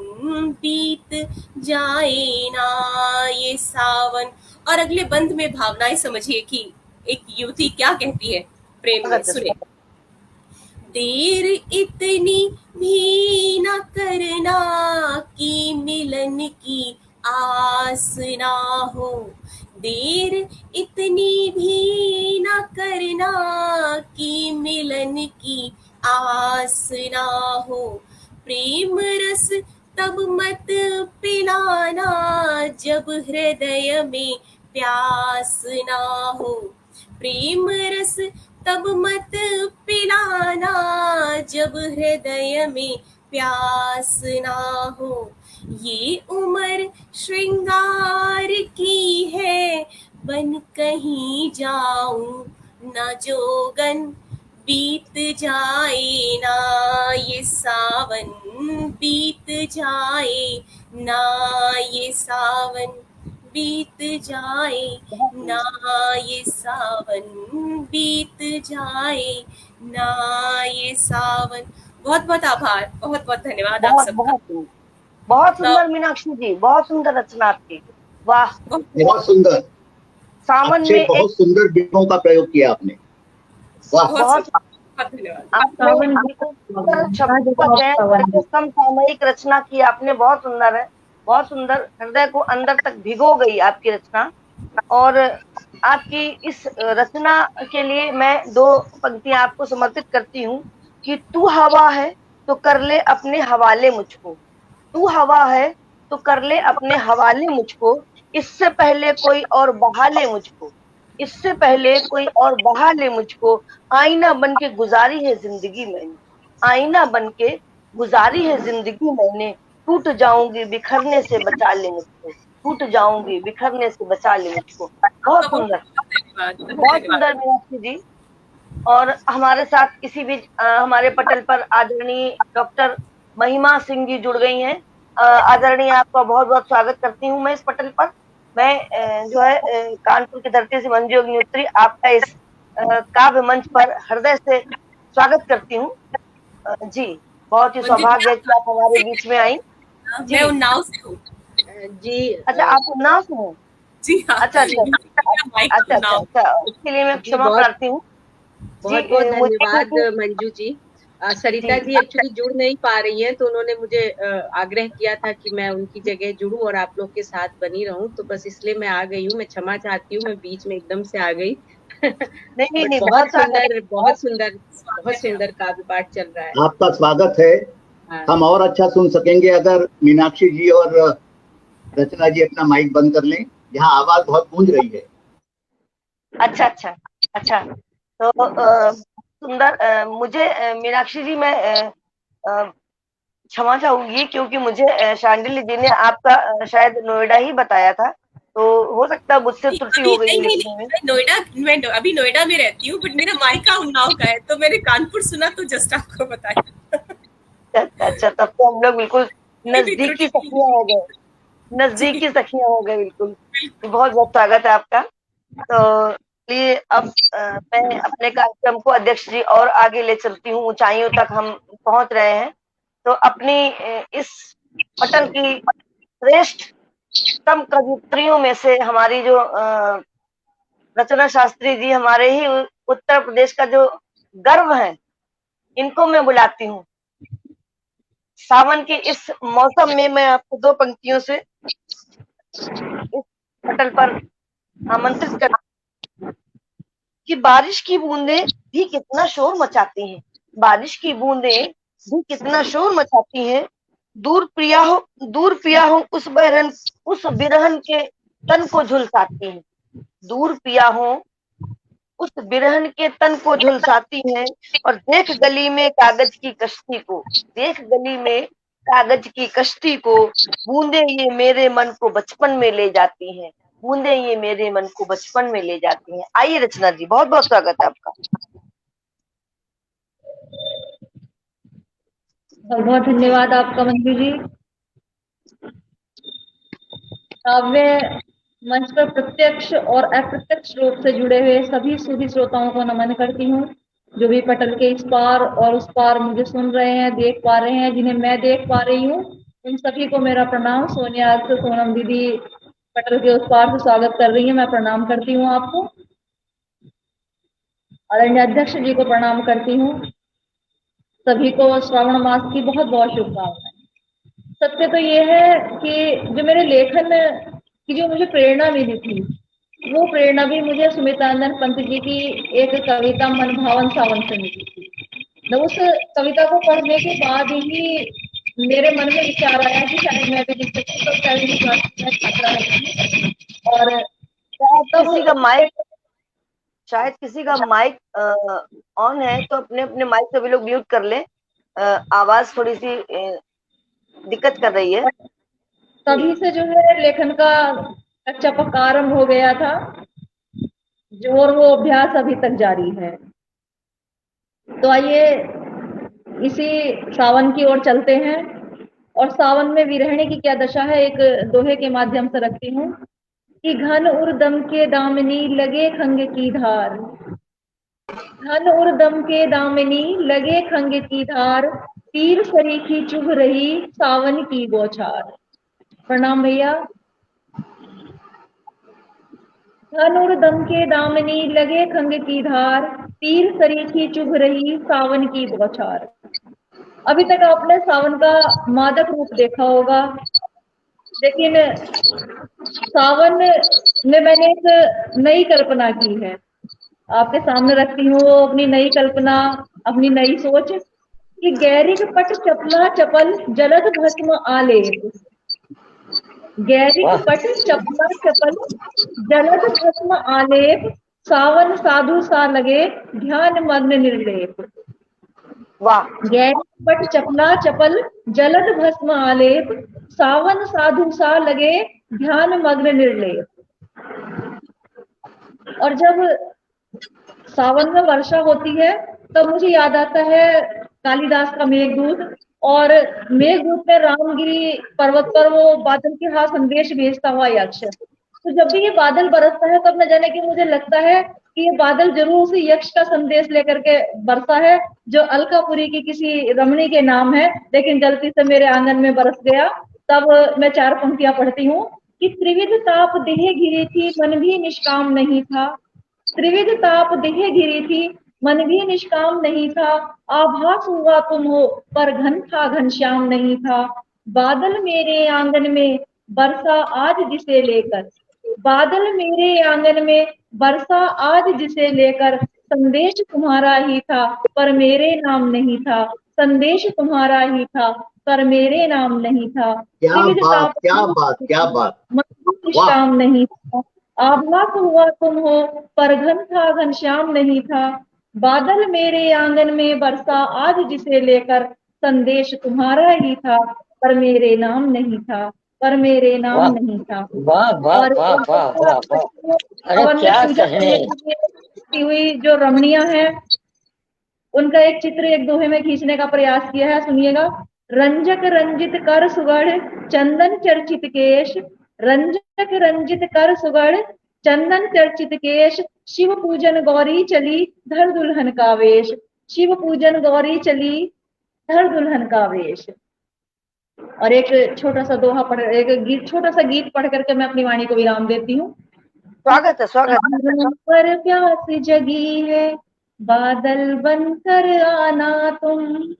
बीत जाए ना ये सावन। और अगले बंद में भावनाएं समझिए कि एक युवती क्या कहती है प्रेम में, सुने। देर इतनी भी न करना कि मिलन की आस ना हो, देर इतनी भी न करना कि मिलन की आस ना हो, प्रेम रस तब मत पिलाना जब हृदय में प्यास ना हो, प्रेम रस तब मत पिलाना जब हृदय में प्यास ना हो, ये उम्र श्रृंगार की है, बन कहीं जाऊं ना जोगन, बीत जाए ना ये सावन, बीत जाए ना ये सावन, बीत जाए ना ये सावन, बीत जाए ना ये सावन। बहुत बहुत आभार, बहुत बहुत धन्यवाद आप सबका। बहुत सुंदर मीनाक्षी जी, बहुत सुंदर रचना आपकी, वाह बहुत सुंदर। सावन में बहुत सुंदर बिंबों का प्रयोग किया आपने, वाह बहुत समसामयिक रचना की आपने, बहुत सुंदर है, बहुत सुंदर, हृदय को अंदर तक भिगो गई आपकी रचना। और आपकी इस रचना के लिए मैं 2 पंक्तियां आपको समर्पित करती हूँ कि तू हवा है तो कर ले अपने हवाले मुझको, तू हवा है तो कर ले अपने हवाले मुझको, इससे पहले कोई और बहा ले मुझको, इससे पहले कोई और बहा ले मुझको, आईना बन के गुजारी है जिंदगी मैंने, आईना बन के गुजारी है जिंदगी मैंने, टूट जाऊंगी बिखरने से बचा ले मुझको, टूट जाऊंगी बिखरने से बचा ले मुझको। बहुत सुंदर, बहुत सुंदर मीनाक्षी जी। और हमारे साथ इसी बीच हमारे पटल पर आदरणीय डॉक्टर महिमा सिंह जी जुड़ गई हैं। आदरणीय, आपका बहुत बहुत स्वागत करती हूँ मैं इस पटल पर। मैं जो है कानपुर की धरती से मंजू अग्निहोत्री आपका इस काव्य मंच पर हृदय से स्वागत करती हूँ। जी, बहुत ही सौभाग्य है कि आप हमारे बीच में आई। मैं उन्नाव से हूँ जी। अच्छा, आप उन्नाव से हैं? जी हाँ। अच्छा अच्छा अच्छा अच्छा अच्छा, उसके लिए मैं क्षमा प्रार्थी हूँ। बहुत बहुत धन्यवाद मंजू जी। सरिता जी एक्चुअली जुड़ नहीं पा रही हैं, तो उन्होंने मुझे आग्रह किया था कि मैं उनकी जगह जुड़ूं और आप लोग के साथ बनी रहूं, तो बस इसलिए मैं आ गई हूँ। मैं क्षमा चाहती हूँ, मैं बीच में एकदम से आ गई। नहीं, बहुत सुंदर काव्य पाठ चल रहा है। आपका स्वागत है। हम और अच्छा सुन सकेंगे अगर मीनाक्षी जी और रचना जी अपना माइक बंद कर लें, यहाँ आवाज बहुत गूंज रही है। अच्छा अच्छा अच्छा, तो सुंदर। मुझे मीनाक्षी जी, मैं क्षमा चाहूंगी क्योंकि मुझे शांडिल्य जी ने आपका शायद नोएडा ही बताया था, तो हो सकता है मुझसे त्रुटि हो गई लिखने में। नोएडा, मैं अभी नोएडा में रहती हूँ, बट मेरा मायका उन्नाव का है, तो मैंने कानपुर सुना तो जस्ट आपको बताया। अच्छा, तब तो हम लोग बिल्कुल नजदीकी सखियां हो गए, नजदीकी सखियां हो गए बिल्कुल। बहुत बहुत स्वागत है आपका। तो चलिए अब मैं अपने कार्यक्रम को अध्यक्ष जी और आगे ले चलती हूँ, ऊंचाइयों तक हम पहुंच रहे हैं। तो अपनी इस पटल की श्रेष्ठतम कवियत्रियों में से हमारी जो रचना शास्त्री जी, हमारे ही उत्तर प्रदेश का जो गर्व है, इनको मैं बुलाती हूँ। सावन के इस मौसम में मैं आपको दो पंक्तियों से इस पटल पर आमंत्रित कर कि बारिश की बूंदें भी कितना शोर मचाती हैं, बारिश की बूंदें भी कितना शोर मचाती हैं, दूर पिया हो उस बिरहन के तन को झुलसाती हैं, दूर पिया हो उस बिरहन के तन को झुलसाती हैं, और देख गली में कागज की कश्ती को, देख गली में कागज की कश्ती को, बूंदे ये मेरे मन को बचपन में ले जाती हैं, बूंदे ये मेरे मन को बचपन में ले जाती हैं। आइए रचना जी, बहुत बहुत स्वागत है आपका। बहुत बहुत धन्यवाद आपका मंजू जी। काव्य मंच पर प्रत्यक्ष और अप्रत्यक्ष रूप से जुड़े हुए सभी सूफी श्रोताओं को नमन करती हूँ, जो भी पटल के इस पार और उस पार मुझे सुन रहे हैं, देख पा रहे हैं, जिन्हें मैं देख पा रही हूँ, उन सभी को मेरा प्रणाम। सोनिया से सोनम दीदी पटल के उस पार से स्वागत कर रही है, मैं प्रणाम करती हूँ आपको। आदरणीय अध्यक्ष जी को प्रणाम करती हूँ। सभी को श्रावण मास की बहुत बहुत शुभकामनाएं। सत्य तो ये है कि जो मेरे लेखन की जो मुझे प्रेरणा मिली थी, वो प्रेरणा भी मुझे सुमित्रानंद पंत जी की एक कविता मन भावन सावन से मिली थी। तो उस कविता को पढ़ने के बाद ही मेरे मन में विचार आया कि शायद मैं भी लिख सकती हूँ, और शायद किसी का माइक ऑन है, तो अपने अपने माइक सभी लोग म्यूट कर ले। आवाज थोड़ी सी दिक्कत कर रही है। तभी से जो है लेखन का कच्चा पक्का आरंभ हो गया था, जो और वो अभ्यास अभी तक जारी है। तो आइए इसी सावन की ओर चलते हैं, और सावन में विरहणी की क्या दशा है एक दोहे के माध्यम से रखती हूँ कि घन उर्दम के दामिनी लगे खंग की धार, घन उर्दम के दामिनी लगे खंग की धार, तीर सरीखी चुभ रही सावन की बौछार। प्रणाम भैया। घन उर्दम के दामिनी लगे खंग की धार, तीर सरीखी चुभ रही सावन की बौछार। अभी तक आपने सावन का मादक रूप देखा होगा, लेकिन सावन में मैंने एक नई कल्पना की है, आपके सामने रखती हूँ वो अपनी नई कल्पना, अपनी नई सोच। कि गैरिक पट चपला चपल जलद भस्म आलेप, गैरिक पट चपला चपल जलद भस्म आलेप, सावन साधु सा लगे ध्यान मग्न निर्लेप। वाह, गैरिक पट चपला चपल जलद भस्म आलेप, सावन साधु सा लगे ध्यान मग्न निर्लेप। और जब सावन में वर्षा होती है तब मुझे याद आता है कालिदास का मेघदूत, और मेघदूत में रामगिरी पर्वत पर वो बादल के हाथ संदेश भेजता हुआ यक्ष। तो जब भी ये बादल बरसता है तब न जाने कि मुझे लगता है कि ये बादल जरूर उसी यक्ष का संदेश लेकर के बरसा है, जो अलकापुरी की किसी रमणी के नाम है, लेकिन गलती से मेरे आंगन में बरस गया। तब मैं 4 पंक्तियां पढ़ती हूँ कि त्रिविध ताप देह घिरी थी, मन भी निष्काम नहीं था, त्रिविध ताप देह घिरी थी, मन भी निष्काम नहीं था, आभास हुआ तुम हो पर घन था घनश्याम नहीं था। बादल मेरे आंगन में बरसा आज जिसे लेकर, बादल मेरे आंगन में बरसा आज जिसे लेकर, संदेश तुम्हारा ही था पर मेरे नाम नहीं था, संदेश तुम्हारा ही था पर मेरे नाम नहीं था। क्या त्रिविध बात, ताप क्या बात, क्या बात, मन भी वाह। निष्काम नहीं था, आभास हुआ तुम हो पर घन था घनश्याम नहीं था। बादल मेरे आंगन में बरसा आज जिसे लेकर, संदेश तुम्हारा ही था पर मेरे नाम नहीं था, पर मेरे नाम वाह नहीं था। वाह वाह और वाह वाह वाह वाह, अरे हवन में क्या पूजा कहने। करने के लिए हुई जो रमणियां हैं उनका एक चित्र एक दोहे में खींचने का प्रयास किया है, सुनिएगा। रंजक रंजित कर सुगढ़ चंदन चर्चित केश, रंजक रंजित कर सुगढ़ चंदन चर्चित केश, शिव पूजन गौरी चली धर दुल्हन का वेश, शिव पूजन गौरी चली धर दुल्हन का वेश। और एक छोटा सा दोहा पढ़, एक गीत, छोटा सा गीत पढ़ करके मैं अपनी वाणी को विराम देती हूँ। स्वागत है, स्वागत है। अधरों पर प्यास जगी है, बादल बनकर आना तुम,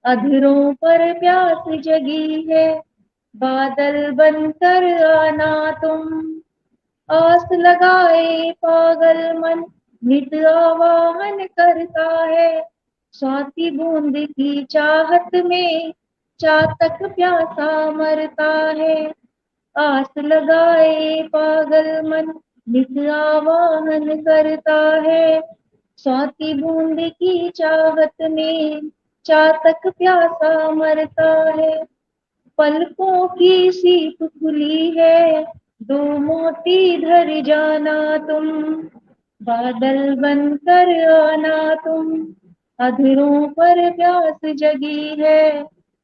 अधरों पर प्यास जगी है, बादल बनकर आना तुम। आस लगाए पागल मन नित आवाहन करता है, स्वाति बूंद की चाहत में चातक प्यासा मरता है। आस लगाए पागल मन नित आवाहन करता है, स्वाति बूंद की चाहत में चातक प्यासा मरता है। पलकों की सीप खुली है, दो मोती धर जाना तुम, बादल बनकर आना तुम, अधरों पर प्यास जगी है,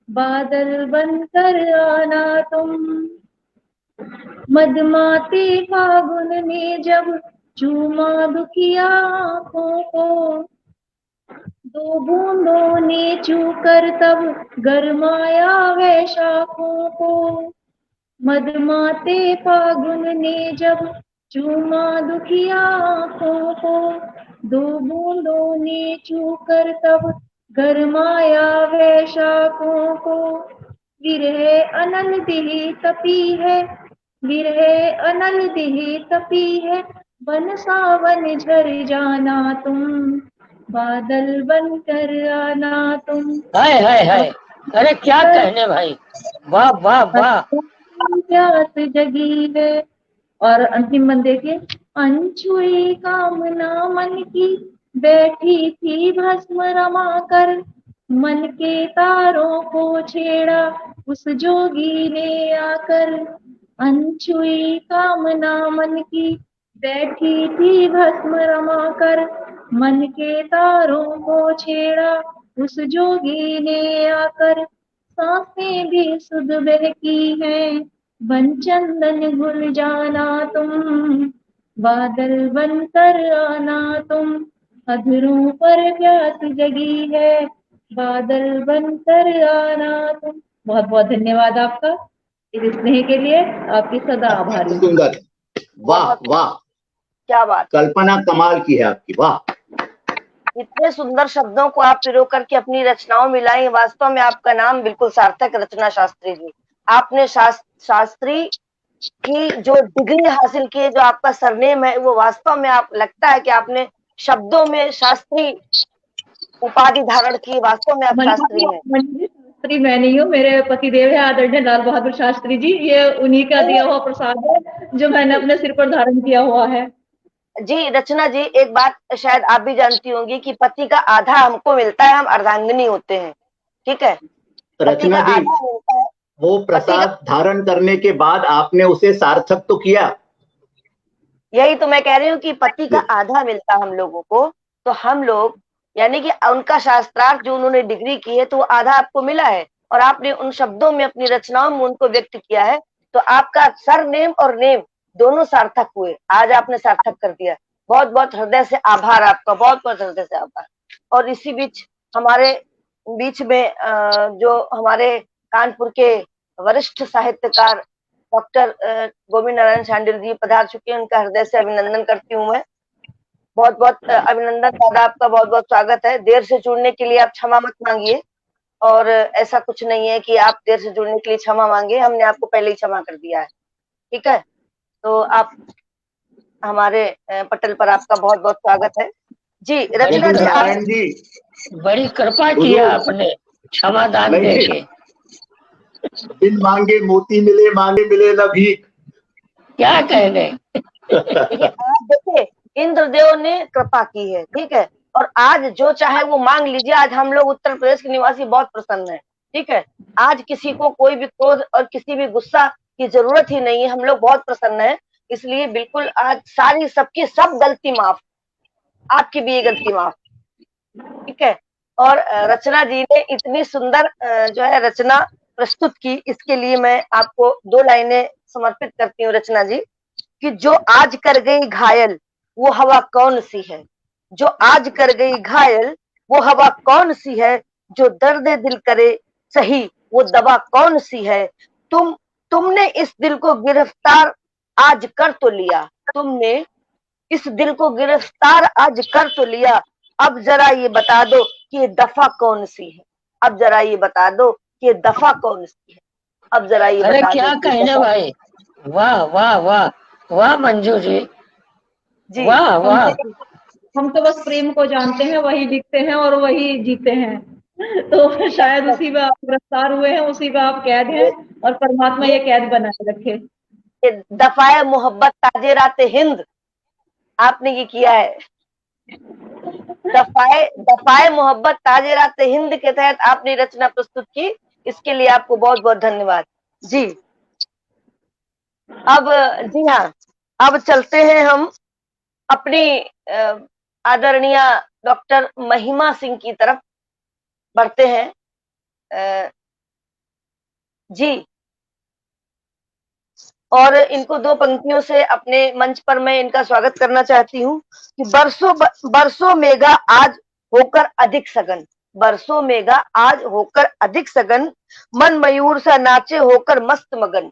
बादल बनकर आना तुम। मदमाते फागुन ने जब चूमा दुखिया आंखों को, दो बूंदों ने चूकर तब गरमाया वह शाखों को। मदमाते फागुन ने जब चूमा दुखिया आंखों को, दो बूंदों ने चूकर तब गरमाया वह शाखों को। विरह अनल दिही तपी है, विरह अनल दिही तपी है, बन सावन झर जाना तुम, बादल बनकर आना तुम। हाय हाय हाय, अरे क्या कहने भाई, वाह वाह वाह। प्यास जगी है। और अंतिम मन देखिए। अनछुई कामना मन की बैठी थी भस्म रमा कर, मन के तारों को छेड़ा उस जोगी ने आकर। अनछुई कामना मन की बैठी थी भस्म रमा कर, मन के तारों को छेड़ा उस जोगी ने आकर। सांसें भी सुध बहकी हैं, बन चंदन घुल जाना तुम, बादल बनकर आना तुम, अधरों पर प्यास जगी है, बादल बनकर आना तुम। बहुत बहुत धन्यवाद आपका इस स्नेह के लिए, आपकी सदा आभारी हूँ। सुंदर, वाह वाह, क्या बात, कल्पना कमाल की है आपकी, वाह। इतने सुंदर शब्दों को आप पिरो करके अपनी रचनाओं में लाई। वास्तव में आपका नाम बिल्कुल सार्थक, रचना शास्त्री जी। आपने शास्त्री की जो डिग्री हासिल की है, जो आपका सरनेम है, वो वास्तव में आप लगता है कि आपने शब्दों में शास्त्री उपाधि धारण की, वास्तव में आप शास्त्री हैं। शास्त्री मैं नहीं हूँ, मेरे पतिदेव है आदरणीय लाल बहादुर शास्त्री जी, ये उन्हीं का दिया हुआ प्रसाद है जो मैंने अपने सिर पर धारण किया हुआ है। जी रचना जी, एक बात शायद आप भी जानती होंगी कि पति का आधा हमको मिलता है, हम अर्धांगिनी होते हैं, ठीक है। रचना जी, वो प्रसाद धारण करने के बाद आपने उसे सार्थक तो किया। यही तो मैं कह रही हूँ कि पति का आधा मिलता हम लोगों को, तो हम लोग यानी कि उनका शास्त्रार्थ जो उन्होंने डिग्री की है तो वो आधा आपको मिला है, और आपने उन शब्दों में अपनी रचनाओं में उनको व्यक्त किया है, तो आपका सरनेम और नेम दोनों सार्थक हुए, आज आपने सार्थक कर दिया। बहुत बहुत हृदय से आभार आपका, बहुत बहुत हृदय से आभार। और इसी बीच हमारे बीच में जो हमारे कानपुर के वरिष्ठ साहित्यकार डॉक्टर गोविंद नारायण शांडिल जी पधार चुके हैं, उनका हृदय से अभिनंदन करती हूँ मैं। बहुत बहुत अभिनंदन दादा, आपका बहुत बहुत स्वागत है। देर से जुड़ने के लिए आप क्षमा मत मांगिए, और ऐसा कुछ नहीं है कि आप देर से जुड़ने के लिए क्षमा मांगे, हमने आपको पहले ही क्षमा कर दिया है, ठीक है। तो आप हमारे पटल पर आपका बहुत बहुत स्वागत है जी। रचना जी, नारायण जी, बड़ी कृपा किया आपने क्षमा दान देके। बिन मांगे मोती मिले, मांगे मिले न भीख। क्या कहने। आज देखिए इंद्रदेव ने कृपा की है, ठीक है, और आज जो चाहे वो मांग लीजिए। आज हम लोग उत्तर प्रदेश के निवासी बहुत प्रसन्न है, ठीक है। आज किसी को कोई भी क्रोध और किसी भी गुस्सा की जरूरत ही नहीं है, हम लोग बहुत प्रसन्न है। इसलिए बिल्कुल आज सारी सबकी सब गलती माफ, आपकी भी ये गलती माफ, ठीक है। और रचना जी ने इतनी सुंदर जो है रचना प्रस्तुत की, इसके लिए मैं आपको 2 लाइनें समर्पित करती हूँ रचना जी, कि जो आज कर गई घायल वो हवा कौन सी है, जो आज कर गई घायल वो हवा कौन सी है, जो दर्द दिल करे सही वो दवा कौन सी है। तुमने इस दिल को गिरफ्तार आज कर तो लिया, तुमने इस दिल को गिरफ्तार आज कर तो लिया, अब जरा ये बता दो कि ये दफा कौन सी है, अब जरा ये बता दो कि ये दफा कौन सी है, अब जरा ये अरे बता क्या दो। कहने भाई, वाह वाह वाह वाह मंजू जी, जी वाह वाह। हम तो बस प्रेम को जानते हैं, वही लिखते हैं और वही जीते हैं, तो शायद उसी में आप गिरफ्तार हुए हैं, उसी में आप कैद हैं, और परमात्मा ये कैद बनाए रखे। दफाए मोहब्बत ताजेराते हिंद आपने ये किया है, दफाए मोहब्बत ताजेराते हिंद के तहत आपने रचना प्रस्तुत की, इसके लिए आपको बहुत बहुत धन्यवाद जी। अब जी हाँ, अब चलते हैं हम अपनी आदरणीय डॉक्टर महिमा सिंह की तरफ बढ़ते हैं जी। और इनको 2 पंक्तियों से अपने मंच पर मैं इनका स्वागत करना चाहती हूँ कि बरसों मेघा आज होकर अधिक सघन, बरसों मेघा आज होकर अधिक सघन, मन मयूर सा नाचे होकर मस्त मगन,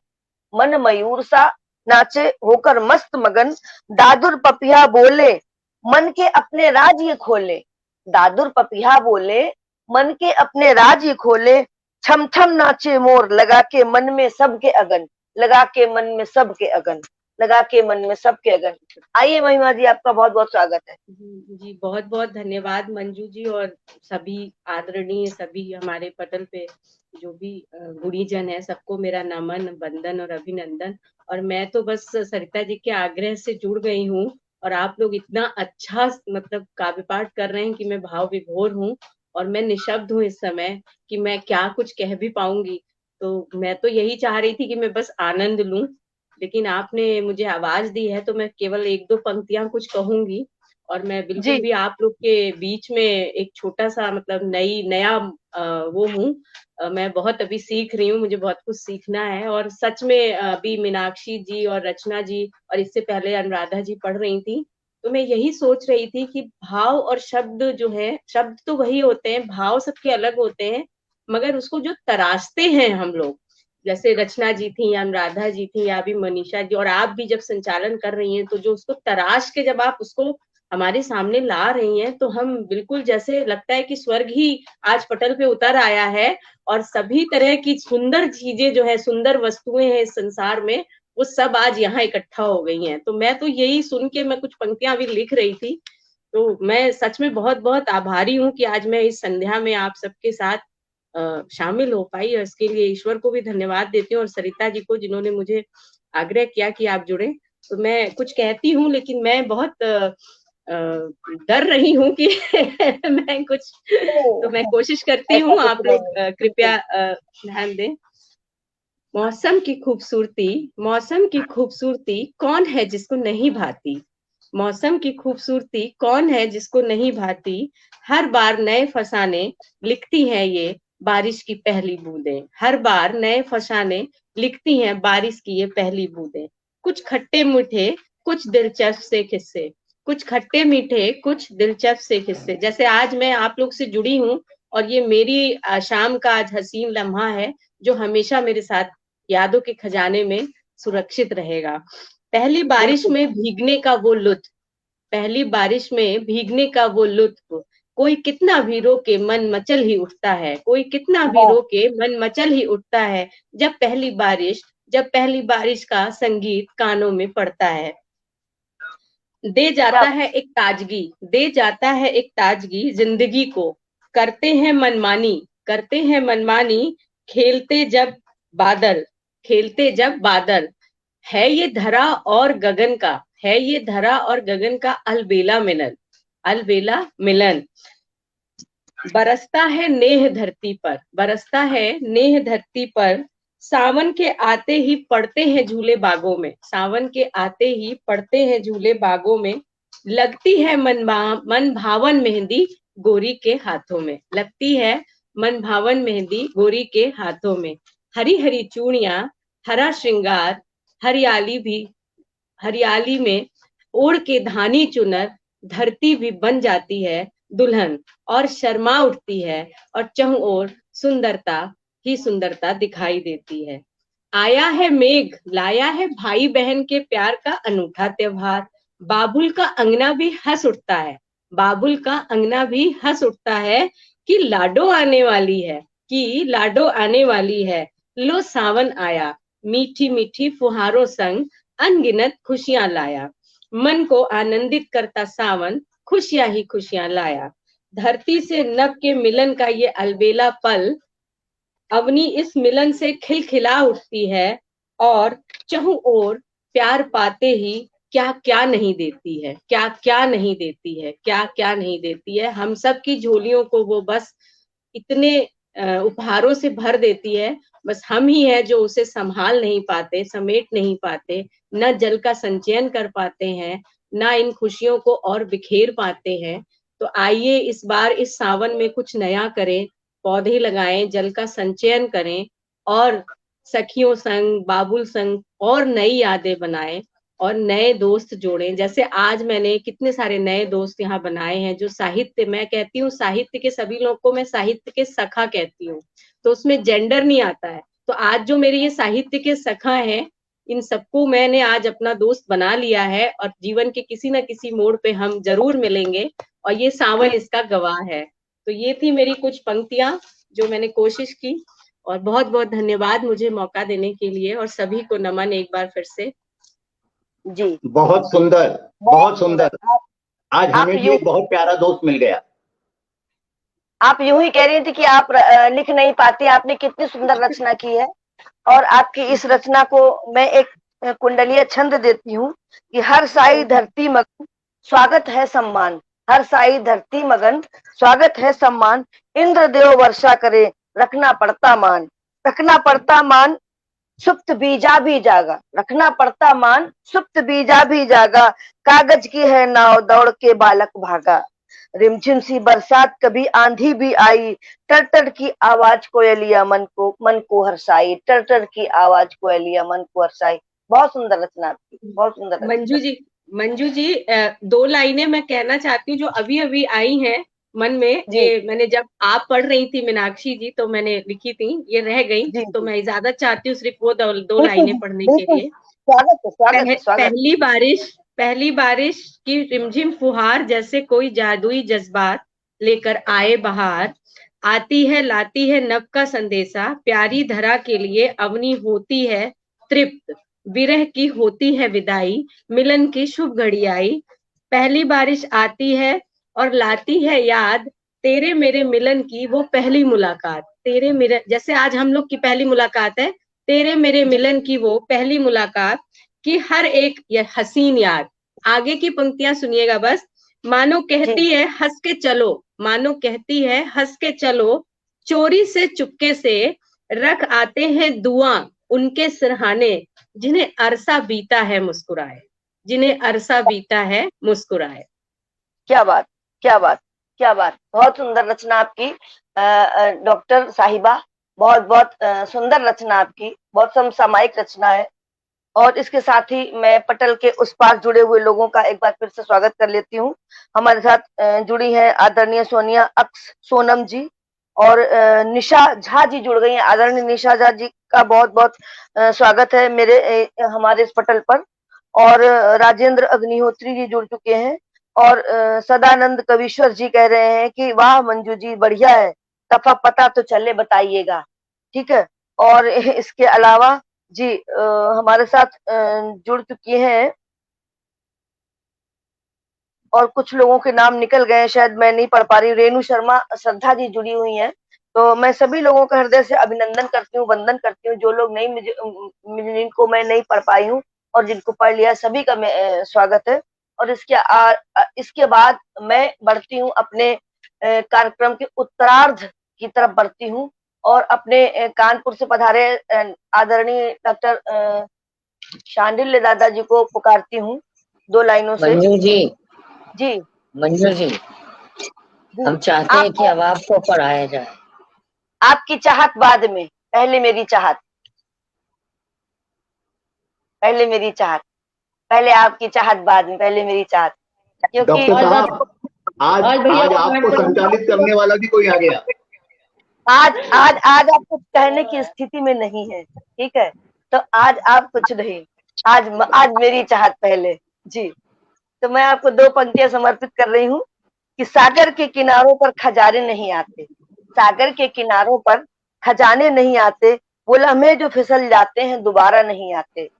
मन मयूर सा नाचे होकर मस्त मगन, दादुर पपिया बोले मन के अपने राज ये खोले, दादुर पपिया बोले मन के अपने राज ये खोले, छम छम नाचे मोर लगा के मन में सबके अगन, लगा के मन में सबके अगन, लगा के मन में सबके अगन। आइए महिमा जी, आपका बहुत बहुत स्वागत है। जी बहुत बहुत धन्यवाद मंजू जी, और सभी आदरणीय सभी हमारे पटल पे जो भी गुणीजन है, सबको मेरा नमन वंदन और अभिनंदन। और मैं तो बस सरिता जी के आग्रह से जुड़ गई हूँ, और आप लोग इतना अच्छा मतलब काव्य पाठ कर रहे हैं कि मैं भाव विभोर हूँ, और मैं निशब्द हूँ इस समय कि मैं क्या कुछ कह भी पाऊंगी। तो मैं तो यही चाह रही थी कि मैं बस आनंद लूं, लेकिन आपने मुझे आवाज दी है तो मैं केवल 1-2 पंक्तियां कुछ कहूंगी। और मैं बिल्कुल भी आप लोग के बीच में एक छोटा सा मतलब नया वो हूँ, मैं बहुत अभी सीख रही हूँ, मुझे बहुत कुछ सीखना है। और सच में अभी मीनाक्षी जी और रचना जी और इससे पहले अनुराधा जी पढ़ रही थी, तो मैं यही सोच रही थी कि भाव और शब्द जो है, शब्द तो वही होते हैं, भाव सबके अलग होते हैं, मगर उसको जो तराशते हैं हम लोग, जैसे रचना जी थी या अनुराधा जी थी या अभी मनीषा जी, और आप भी जब संचालन कर रही हैं, तो जो उसको तराश के जब आप उसको हमारे सामने ला रही हैं, तो हम बिल्कुल जैसे लगता है कि स्वर्ग ही आज पटल पे उतर आया है, और सभी तरह की सुंदर चीजें जो है, सुंदर वस्तुएं हैं इस संसार में, वो सब आज यहाँ इकट्ठा हो गई हैं। तो मैं तो यही सुन के मैं कुछ पंक्तियां अभी लिख रही थी, तो मैं सच में बहुत बहुत आभारी हूँ कि आज मैं इस संध्या में आप सबके साथ शामिल हो पाई, और इसके लिए ईश्वर को भी धन्यवाद देती हूँ, और सरिता जी को जिन्होंने मुझे आग्रह किया कि आप जुड़े। तो मैं कुछ कहती हूँ, लेकिन मैं बहुत डर रही हूँ कि मैं कुछ, तो मैं कोशिश करती हूँ, आप लोग कृपया ध्यान दें। मौसम की खूबसूरती कौन है जिसको नहीं भाती, मौसम की खूबसूरती कौन है जिसको नहीं भाती, हर बार नए फसाने लिखती हैं ये बारिश की पहली बूंदें, हर बार नए फसाने लिखती हैं बारिश की ये पहली बूंदें। कुछ खट्टे मीठे कुछ दिलचस्प से किस्से, कुछ खट्टे मीठे कुछ दिलचस्प से किस्से। जैसे आज मैं आप लोग से जुड़ी हूँ, और ये मेरी शाम का आज हसीन लम्हा है जो हमेशा मेरे साथ यादों के खजाने में सुरक्षित रहेगा। पहली बारिश में भीगने का वो लुत्फ, पहली बारिश में भीगने का वो लुत्फ, कोई कितना भी रोके मन मचल ही उठता है, कोई कितना भी रोके मन मचल ही उठता है, जब पहली बारिश का संगीत कानों में पड़ता है। दे जाता है एक ताजगी जिंदगी को, करते हैं मनमानी, खेलते जब बादल, है ये धरा और गगन का अलबेला मिलन, बरसता है नेह धरती पर, सावन के आते ही पड़ते हैं झूले बागों में, लगती है मन भावन मेहंदी गोरी के हाथों में, हरी हरी चूड़ियां, हरा श्रृंगार, हरियाली में ओढ़ के धानी चुनर, धरती भी बन जाती है दुल्हन और शर्मा उठती है, और चहुं ओर सुंदरता दिखाई देती है। आया है मेघ, लाया है भाई बहन के प्यार का अनूठा त्योहार, बाबुल का अंगना भी हंस उठता है कि लाडो आने वाली है, लो सावन आया, मीठी मीठी फुहारों संग अनगिनत खुशियां लाया, मन को आनंदित करता सावन खुशियां ही खुशियां लाया। धरती से नभ के मिलन का ये अलबेला पल, अवनी इस मिलन से खिलखिला उठती है, और चहुं ओर प्यार पाते ही क्या क्या नहीं देती है, हम सब की झोलियों को वो बस इतने उपहारों से भर देती है, बस हम ही है जो उसे संभाल नहीं पाते, समेट नहीं पाते, न जल का संचयन कर पाते हैं, न इन खुशियों को और बिखेर पाते हैं। तो आइए इस बार इस सावन में कुछ नया करें, पौधे लगाएं, जल का संचयन करें, और सखियों संग, बाबुल संग और नई यादें बनाएं, और नए दोस्त जोड़ें। जैसे आज मैंने कितने सारे नए दोस्त यहाँ बनाए हैं जो साहित्य, मैं कहती हूँ साहित्य के सभी लोगों को मैं साहित्य के सखा कहती हूँ, तो उसमें जेंडर नहीं आता है। तो आज जो मेरे ये साहित्य के सखा हैं, इन सबको मैंने आज अपना दोस्त बना लिया है, और जीवन के किसी न किसी मोड़ पे हम जरूर मिलेंगे, और ये सावन इसका गवाह है। तो ये थी मेरी कुछ पंक्तियां जो मैंने कोशिश की, और बहुत बहुत धन्यवाद मुझे मौका देने के लिए, और सभी को नमन एक बार फिर से जी। बहुत सुंदर। आज हमें भी एक बहुत प्यारा दोस्त मिल गया। आप यूं ही कह रही थी कि आप लिख नहीं पाती, आपने कितनी सुंदर रचना की है, और आपकी इस रचना को मैं एक कुंडलीय छंद देती हूँ कि हर साई धरती मगन स्वागत है सम्मान, हर साई धरती मगन स्वागत है सम्मान, इंद्रदेव वर्षा करे रखना पड़ता मान, सुप्त बीजा भी जागा, रखना पड़ता मान, सुप्त बीजा भी जागा, कागज की है नाव दौड़ के बालक भागा, रिमझिम सी बरसात कभी आंधी भी आई, टर की आवाज कोयलिया मन को हर्षाई, टर की आवाज कोयलिया मन को हर्षाई। बहुत सुंदर रचना थी, बहुत सुंदर। मंजू जी 2 लाइनें मैं कहना चाहती हूँ जो अभी अभी आई हैं मन में। ये मैंने जब आप पढ़ रही थी मीनाक्षी जी, तो मैंने लिखी थी, ये रह गई, तो मैं इजाजत चाहती हूँ सिर्फ वो 2 लाइनें पढ़ने के लिए। पहली बारिश की रिमझिम फुहार जैसे कोई जादुई जज्बात लेकर आए बहार, आती है लाती है नभ का संदेशा, प्यारी धरा के लिए अवनी होती है तृप्त, विरह की होती है विदाई, मिलन की शुभ घड़ी आई। पहली बारिश आती है और लाती है याद तेरे मेरे मिलन की वो पहली मुलाकात। तेरे मेरे, जैसे आज हम लोग की पहली मुलाकात है, तेरे मेरे मिलन की वो पहली मुलाकात की हर एक हसीन याद। आगे की पंक्तियां सुनिएगा बस। मानो कहती है हंस के चलो, मानो कहती है हंस के चलो, चोरी से चुपके से रख आते हैं दुआ उनके सिरहाने, जिन्हें अरसा बीता है मुस्कुराए, जिन्हें अरसा बीता है मुस्कुराए। क्या बात, क्या बात, क्या बात, बहुत सुंदर रचना आपकी डॉक्टर साहिबा, बहुत बहुत सुंदर रचना आपकी, बहुत समसामयिक रचना है। और इसके साथ ही मैं पटल के उस पार जुड़े हुए लोगों का एक बार फिर से स्वागत कर लेती हूँ। हमारे साथ जुड़ी हैं आदरणीय सोनिया अक्स सोनम जी, और निशा झा जी जुड़ गई हैं। आदरणीय निशा झा जी का बहुत बहुत स्वागत है मेरे हमारे इस पटल पर। और राजेंद्र अग्निहोत्री जी जुड़ चुके हैं, और सदानंद कविश्वर जी कह रहे हैं कि वाह मंजू जी बढ़िया है, दफा पता तो चले बताइएगा। ठीक है। और इसके अलावा जी हमारे साथ जुड़ चुकी हैं, और कुछ लोगों के नाम निकल गए, शायद मैं नहीं पढ़ पा रही। रेणु शर्मा श्रद्धा जी जुड़ी हुई हैं। तो मैं सभी लोगों का हृदय से अभिनंदन करती हूँ, वंदन करती हूँ। जो लोग नहीं जिनको मैं नहीं पढ़ पाई हूँ और जिनको पढ़ लिया, सभी का मैं स्वागत है। और इसके बाद मैं बढ़ती हूँ अपने कार्यक्रम के उत्तरार्ध की तरफ बढ़ती हूँ, और अपने कानपुर से पधारे आदरणीय डॉक्टर शांडिल्य दादा जी को पुकारती हूँ 2 लाइनों से। मंजू जी, जी मंजू जी, हम चाहते हैं कि अब आपको पढ़ाया जाए। आपकी चाहत बाद में, पहले मेरी चाहत, पहले मेरी चाहत, पहले आपकी चाहत बाद में, पहले मेरी चाहत। क्योंकि डॉक्टर साहब, आज आपको संचालित करने वाला भी कोई आ गया। आज आज आज आप कुछ कहने की स्थिति में नहीं है, ठीक है। तो आज आप कुछ नहीं, आज मेरी चाहत पहले जी। तो मैं आपको 2 पंक्तियां समर्पित कर रही हूँ कि सागर के किनारों पर खजाने नहीं आते, सागर के किनारों पर खजाने नहीं आते, वो लम्हे जो फिसल जाते हैं दोबारा नहीं आते।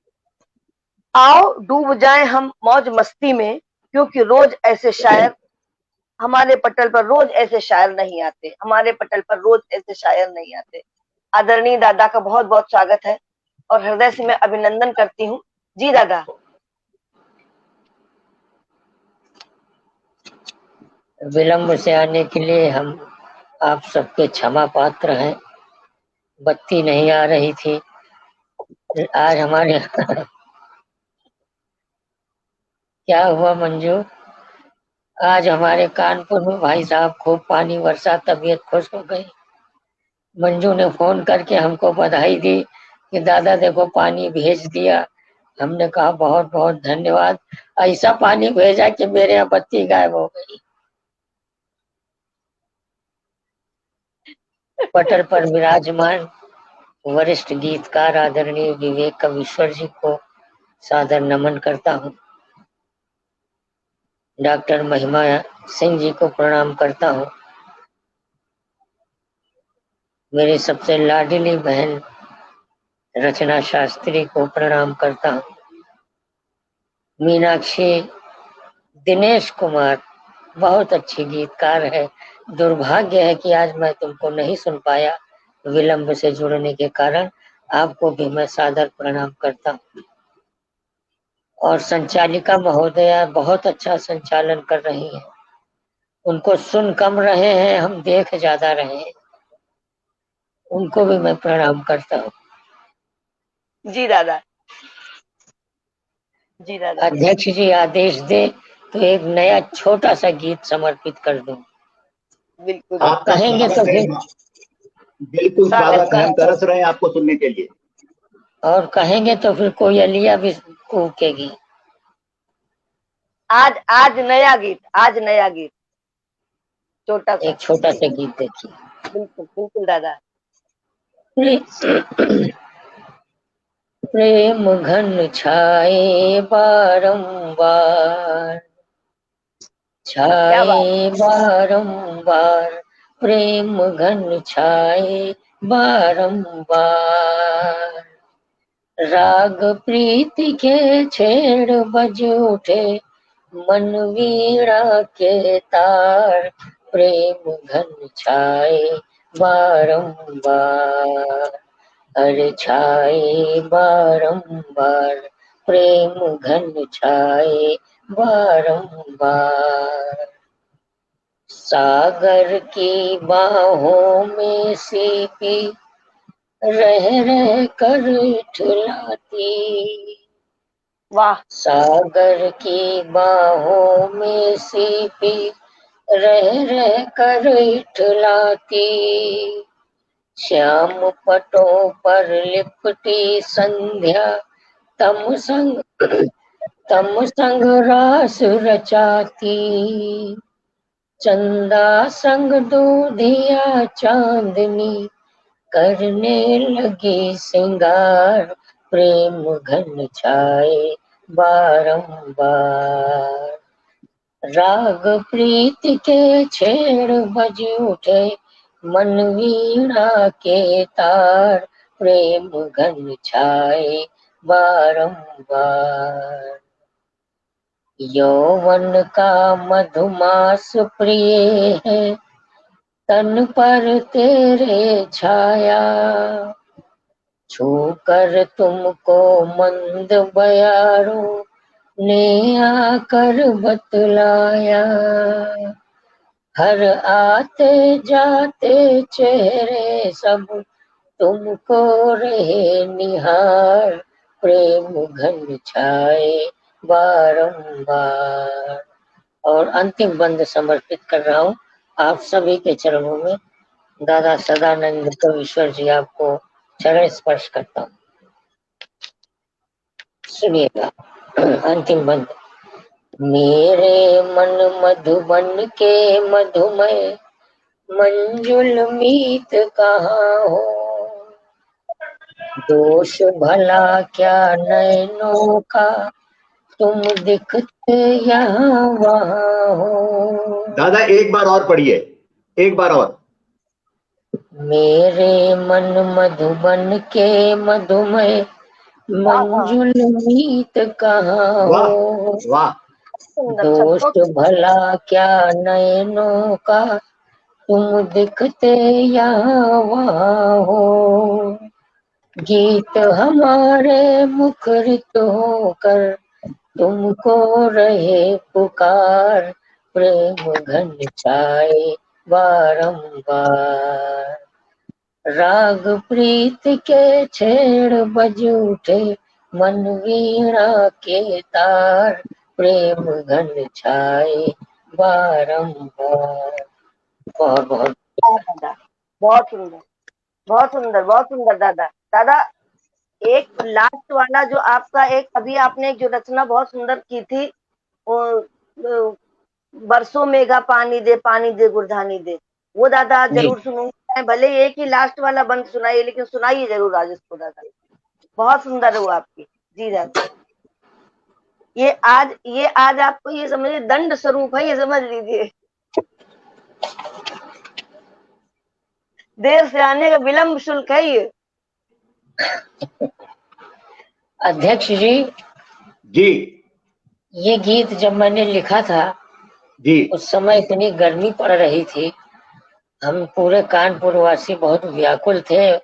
आओ डूब जाए हम मौज मस्ती में, क्योंकि रोज ऐसे शायर हमारे पटल पर, रोज ऐसे शायर नहीं आते, हमारे पटल पर रोज ऐसे शायर नहीं आते। आदरणीय दादा का बहुत बहुत स्वागत है, और हृदय से मैं अभिनंदन करती हूँ जी दादा। विलंब से आने के लिए हम आप सबके क्षमा पात्र हैं। बत्ती नहीं आ रही थी आज हमारे क्या हुआ मंजू, आज हमारे कानपुर में भाई साहब खूब पानी वर्षा, तबीयत खुश हो गई। मंजू ने फोन करके हमको बधाई दी कि दादा देखो पानी भेज दिया। हमने कहा बहुत बहुत धन्यवाद। ऐसा पानी भेजा कि मेरे यहाँ बत्ती गायब हो गई। पटल पर विराजमान वरिष्ठ गीतकार आदरणीय विवेक कविश्वर जी को सादर नमन करता हूँ। डॉक्टर महिमा सिंह जी को प्रणाम करता हूँ। मेरी सबसे लाडली बहन रचना शास्त्री को प्रणाम करता हूँ। मीनाक्षी, दिनेश कुमार बहुत अच्छी गीतकार है। दुर्भाग्य है कि आज मैं तुमको नहीं सुन पाया विलंब से जुड़ने के कारण। आपको भी मैं सादर प्रणाम करता हूँ। और संचालिका महोदया बहुत अच्छा संचालन कर रही हैं। उनको सुन कम रहे हैं, हम देख ज्यादा रहे हैं। उनको भी मैं प्रणाम करता हूँ। जी दादा, जी दादा। अध्यक्ष जी आदेश दे तो एक नया छोटा सा गीत समर्पित कर दूं। बिल्कुल आप कहेंगे तो फिर बिल्कुल स्वागत है, हम तरस रहे हैं आपको सुनने के लिए। और कहेंगे तो फिर कोई अलिया भी कूकेगी। आज नया गीत, आज नया गीत छोटा सा, एक छोटा सा गीत देखिए। बिल्कुल बिल्कुल दादा। प्रेम घन छाए बारंबार, छाए बारंबार, प्रेम घन छाए बारंबार, राग प्रीति के छेड़ बज उठे मन वीणा के तार प्रेम घन छाए बारंबार, अरे छाए बारंबार प्रेम घन छाए बारंबार। सागर की बाहों में सीपी रह रह कर इठलाती, वाह। सागर की बाहों में सीपी रह रह कर इठलाती, श्याम पटों पर लिपटी संध्या तम संग रास रचाती, चंदा संग दूधिया चांदनी करने लगी सिंगार, प्रेम घन छाए बारंबार। राग प्रीत के छेड़ बज उठे मन वीणा के तार, प्रेम घन छाए बारंबार। यौवन का मधुमास प्रिय है तन पर तेरे छाया, छू कर तुमको मंद बयारों ने आकर बतलाया, हर आते जाते चेहरे सब तुमको रहे निहार, प्रेम घन छाए बारंबार। और अंतिम बंद समर्पित कर रहा हूँ आप सभी के चरणों में। दादा सदानंद ईश्वर जी आपको चरण स्पर्श करता हूँ, सुनिएगा। अंतिम बंद। मेरे मन मधुबन के मधुमय मंजुल मीत कहाँ हो, दोष भला क्या नैनों का तुम दिखते यहाँ वहाँ हो। दादा एक बार और पढ़िए, एक बार और। मेरे मन मधुबन के मधुमय मंजुल मीत कहाँ हो, वाह। दोष भला क्या नैनों का तुम दिखते यहाँ वहाँ हो। गीत हमारे मुखरित होकर तुमको रहे पुकार, प्रेम घन छाए बारंबार। राग प्रीत के छेड़ बज उठे मन वीणा के तार, प्रेम घन छाए बारंबार। बहुत बहुत दादा बहुत सुंदर, बहुत सुंदर, बहुत सुंदर दादा। दादा एक लास्ट वाला जो आपका एक अभी आपने जो रचना बहुत सुंदर की थी, वो बरसों मेघा पानी दे गुरधानी दे, वो दादा आज जरूर सुनूंगी। भले एक ही लास्ट वाला बंद सुनाइए, लेकिन सुनाइए जरूर आज इसको दादा। बहुत सुंदर है वो आपकी। जी दादा, ये आज आपको ये समझिए दंड स्वरूप है, ये समझ लीजिए। देर से आने का विलंब शुल्क है ये। अध्यक्ष जी जी, ये गीत जब मैंने लिखा था जी, उस समय इतनी गर्मी पड़ रही थी, हम पूरे कानपुर वासी बहुत व्याकुल थे,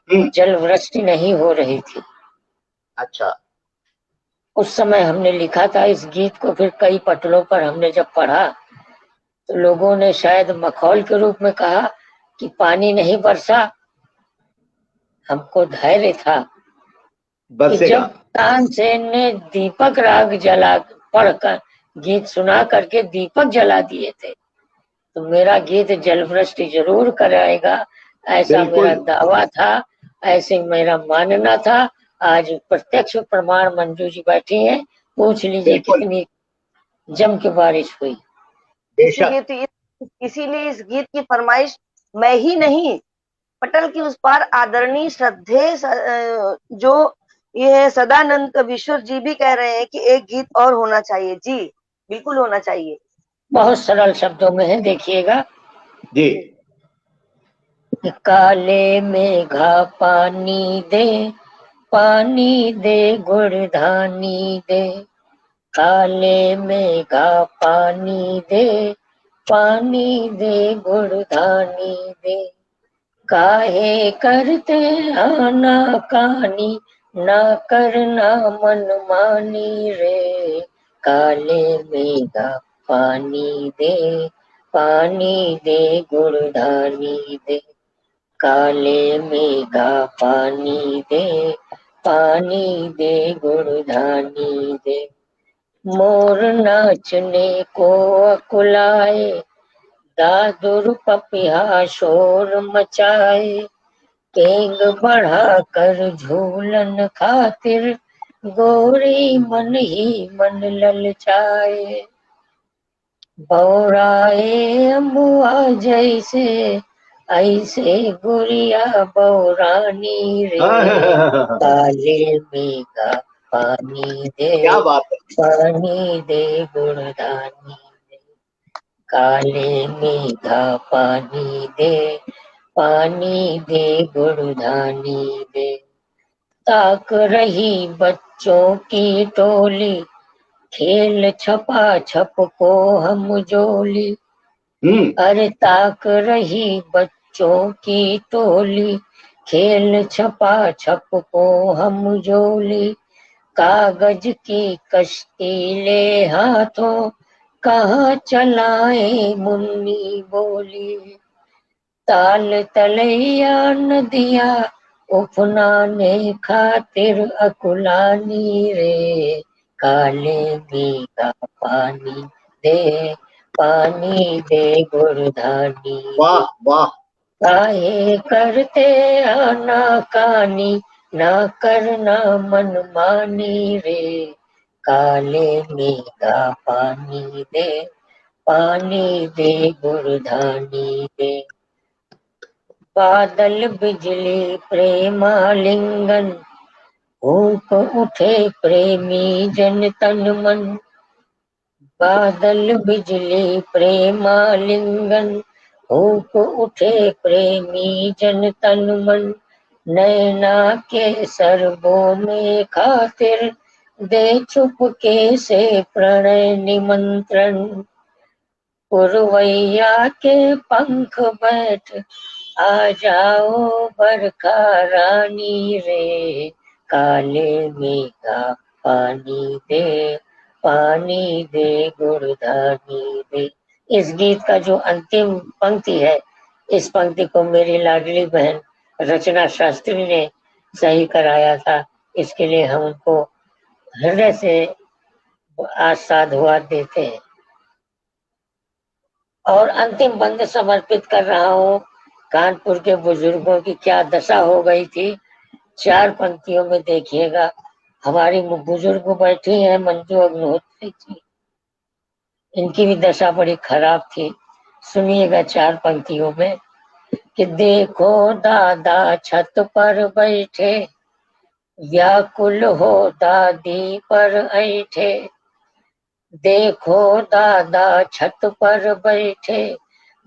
जल वृष्टि नहीं हो रही थी। अच्छा। उस समय हमने लिखा था इस गीत को, फिर कई पटलों पर हमने जब पढ़ा तो लोगों ने शायद मखौल के रूप में कहा कि पानी नहीं बरसा। हमको धैर्य था कि जब तानसेन ने दीपक राग जला पढ़कर गीत सुना करके दीपक जला दिए थे, तो मेरा गीत जलवृष्टि जरूर कराएगा, ऐसा मेरा दावा था, ऐसे मेरा मानना था। आज प्रत्यक्ष प्रमाण मंजू जी बैठी हैं, पूछ लीजिए कितनी जम के बारिश हुई। इसीलिए इस गीत की फरमाइश मैं ही नहीं, पटल की उस पार आदरणीय श्रद्धेय जो ये है सदानंद कवीश्वर जी भी कह रहे हैं कि एक गीत और होना चाहिए। जी बिल्कुल होना चाहिए। बहुत सरल शब्दों में है, देखिएगा जी। काले मेघा पानी दे गुड़धानी दे, काले मेघा पानी दे गुड़धानी दे। काहे करते आना कानी, ना करना मन मानी रे। काले मेघा पानी दे गुड़धानी दे। काले मेघा पानी दे गुड़धानी दे। मोर नाचने को अकुलाए, दादुर पपिया शोर मचाए। केंग बढ़ा कर झूलन खातिर, गोरी मन ही मन ललचाए। बौराए अमुआ जैसे, ऐसे गुड़िया बौरानी रे। काले मेघा पानी दे क्या बात है। पानी दे गुड़धानी दे। काले मेघा पानी दे गुड़धानी दे। ताक रही बच्चों की टोली, खेल छपा छप को हम जोली। अरे ताक रही बच्चों की टोली, खेल छपा छप को हम जोली। कागज की कश्ती ले हाथों, कहाँ चलाए मुन्नी बोली। ताल तलैया नदिया, उफनाने खातिर अकुलानी रे। काले मेघा पानी दे गुड़धानी। वाह वाह। काहे करते आना कानी, ना करना मन मानी रे। काले मेघा पानी दे गुड़धानी दे। बादल बिजली प्रेमालिंगन, फूंक उठे प्रेमी जन तन मन। बादल बिजली प्रेमालिंगन, फूंक उठे प्रेमी जन तन मन। नैना के सरबों में खातिर, दे चुपके से प्रणय निमंत्रण। पुरवैया के पंख बैठ, आ जाओ बरखा रानी रे। काले मेघा पानी दे गुड़धानी दे। इस गीत का जो अंतिम पंक्ति है, इस पंक्ति को मेरी लाडली बहन रचना शास्त्री ने सही कराया था। इसके लिए हम उनको हृदय से आज साधुवाद देते हैं। और अंतिम बंद समर्पित कर रहा हूँ कानपुर के बुजुर्गों की क्या दशा हो गई थी। 4 पंक्तियों में देखिएगा। हमारी बुजुर्ग बैठी हैं मंजू अग्निहोत्री जी, इनकी भी दशा बड़ी खराब थी। सुनिएगा 4 पंक्तियों में कि देखो दादा छत पर बैठे, व्याकुल हो दादी पर ऐठे। देखो दादा छत पर बैठे,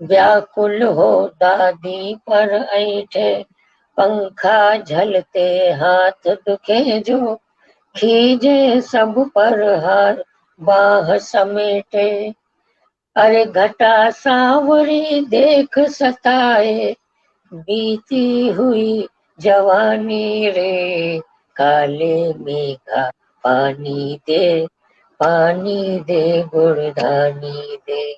व्याकुल हो दादी पर ऐठे। पंखा झलते हाथ दुखे जो, खींचे सब पर हाथ बाह समेटे। अरे घटा सांवरी देख सताए, बीती हुई जवानी रे। काले मेघा पानी दे गुड़धानी दे।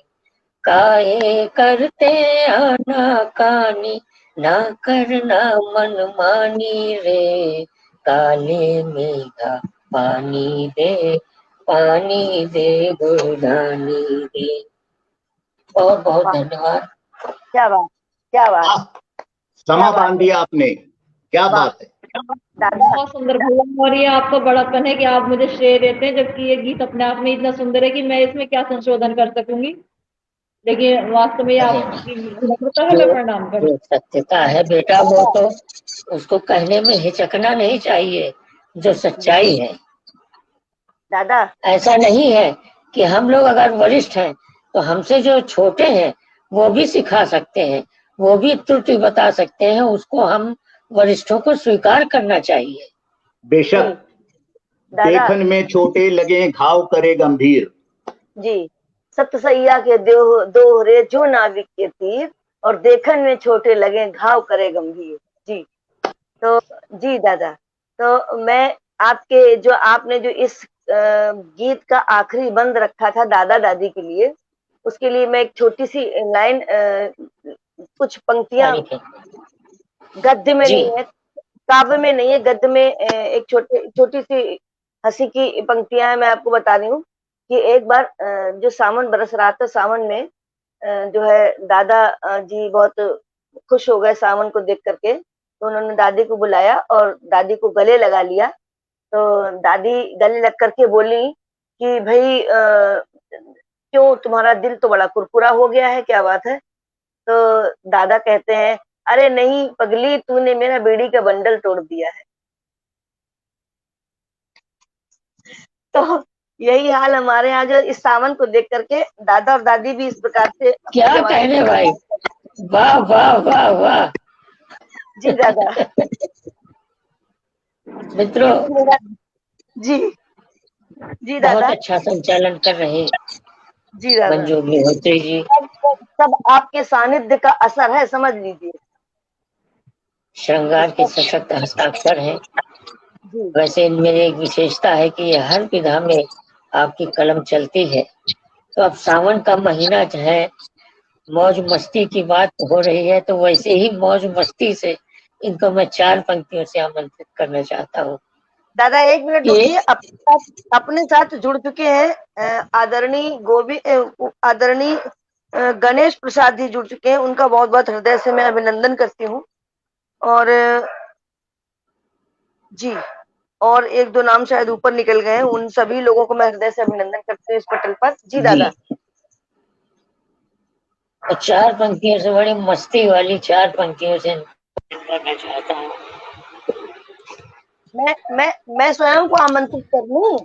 काहे करते आना कानी, ना करना मन मानी रे। काले मेघा पानी दे गुड़धानी दे। बहुत बहुत धन्यवाद। क्या बात समा बांध दिया आपने, क्या बात है। बहुत सुंदर भैया। और ये आपका बड़ापन है कि आप मुझे श्रेय देते हैं, जबकि ये गीत अपने आप में इतना सुंदर है कि मैं इसमें क्या संशोधन कर सकूंगी। लेकिन वास्तव में आपकी विनम्रता है, मैं प्रणाम करूँ। सत्यता है बेटा, वो तो उसको कहने में हिचकना नहीं चाहिए, जो सच्चाई है। दादा ऐसा नहीं है कि हम लोग अगर वरिष्ठ हैं तो हमसे जो छोटे हैं वो भी सिखा सकते हैं, वो भी त्रुटि बता सकते हैं। उसको हम वरिष्ठों को स्वीकार करना चाहिए। बेशक दादा देखन में छोटे लगे घाव करे गंभीर। जी, सतसैया के देव दोहरे जो नाविक के तीर, और देखन में छोटे लगे घाव करे गंभीर। जी, तो जी दादा, तो मैं आपके जो आपने जो इस गीत का आखिरी बंद रखा था दादा दादी के लिए, उसके लिए मैं एक छोटी सी लाइन, कुछ पंक्तियां, गद्य में जी नहीं है, काव्य में नहीं है, गद्य में एक छोटी सी हंसी की पंक्तियां हैं, मैं आपको बता रही हूँ कि एक बार जो सावन बरस रहा था, सावन में जो है दादा जी बहुत खुश हो गए सावन को देख करके, तो उन्होंने दादी को बुलाया और दादी को गले लगा लिया। तो दादी गले लग करके बोली कि भाई क्यों, तुम्हारा दिल तो बड़ा कुरकुरा हो गया है, क्या बात है? तो दादा कहते हैं, अरे नहीं पगली, तूने मेरा बीड़ी का बंडल तोड़ दिया है। तो यही हाल हमारे यहाँ, जो इस सावन को देख करके दादा और दादी भी इस प्रकार से क्या कहने भाई, वाह वाह वाह वाह। जी दादा। मित्रों, जी जी बहुत दादा। अच्छा संचालन कर रहे जी दादा, मंजू अग्निहोत्री जी। सब आपके सानिध्य का असर है, समझ लीजिए। श्रृंगार के सशक्त हस्ताक्षर हैं। जी वैसे इनमें एक विशेषता है कि हर विधा में आपकी कलम चलती है। तो अब सावन का महीना जो है, मौज मस्ती की बात हो रही है, तो वैसे ही मौज मस्ती से इनको मैं 4 पंक्तियों से आमंत्रित करना चाहता हूँ। दादा, एक मिनट रुकिए। अपने साथ जुड़ चुके हैं आदरणीय गणेश प्रसाद जी जुड़ चुके हैं, उनका बहुत बहुत हृदय से मैं अभिनंदन करती हूँ। और जी, और एक दो नाम शायद ऊपर निकल गए हैं, उन सभी लोगों को मैं हृदय से अभिनंदन करती हूँ इस पटल पर। जी दादा। तो 4 पंक्तियों से, बड़ी मस्ती वाली 4 पंक्तियों से करना चाहता हूँ। मैं स्वयं को आमंत्रित कर लूं?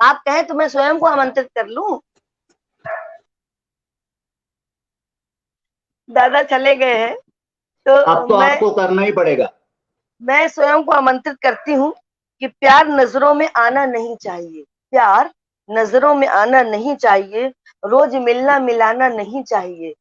आप कहें तो मैं स्वयं को आमंत्रित कर लूं? दादा चले गए हैं, तो अब तो आपको करना ही पड़ेगा। मैं स्वयं को आमंत्रित करती हूँ कि प्यार नजरों में आना नहीं चाहिए, प्यार नजरों में आना नहीं चाहिए, रोज मिलना मिलाना नहीं चाहिए।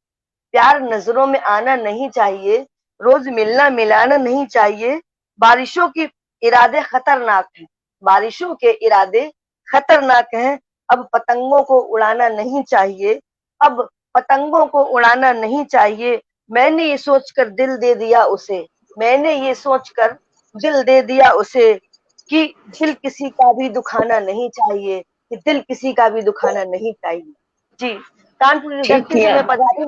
प्यार नजरों में आना नहीं चाहिए, रोज मिलना मिलाना नहीं चाहिए। बारिशों की इरादे खतरनाक हैं, बारिशों के इरादे खतरनाक हैं। अब पतंगों को उड़ाना नहीं चाहिए, अब पतंगों को उड़ाना नहीं चाहिए। मैंने ये सोचकर दिल दे दिया उसे, मैंने ये सोचकर दिल दे दिया उसे कि दिल किसी का भी दुखाना नहीं चाहिए, कि दिल किसी का भी दुखाना नहीं चाहिए। जी, कानपुर की धरती से मैं पधारी,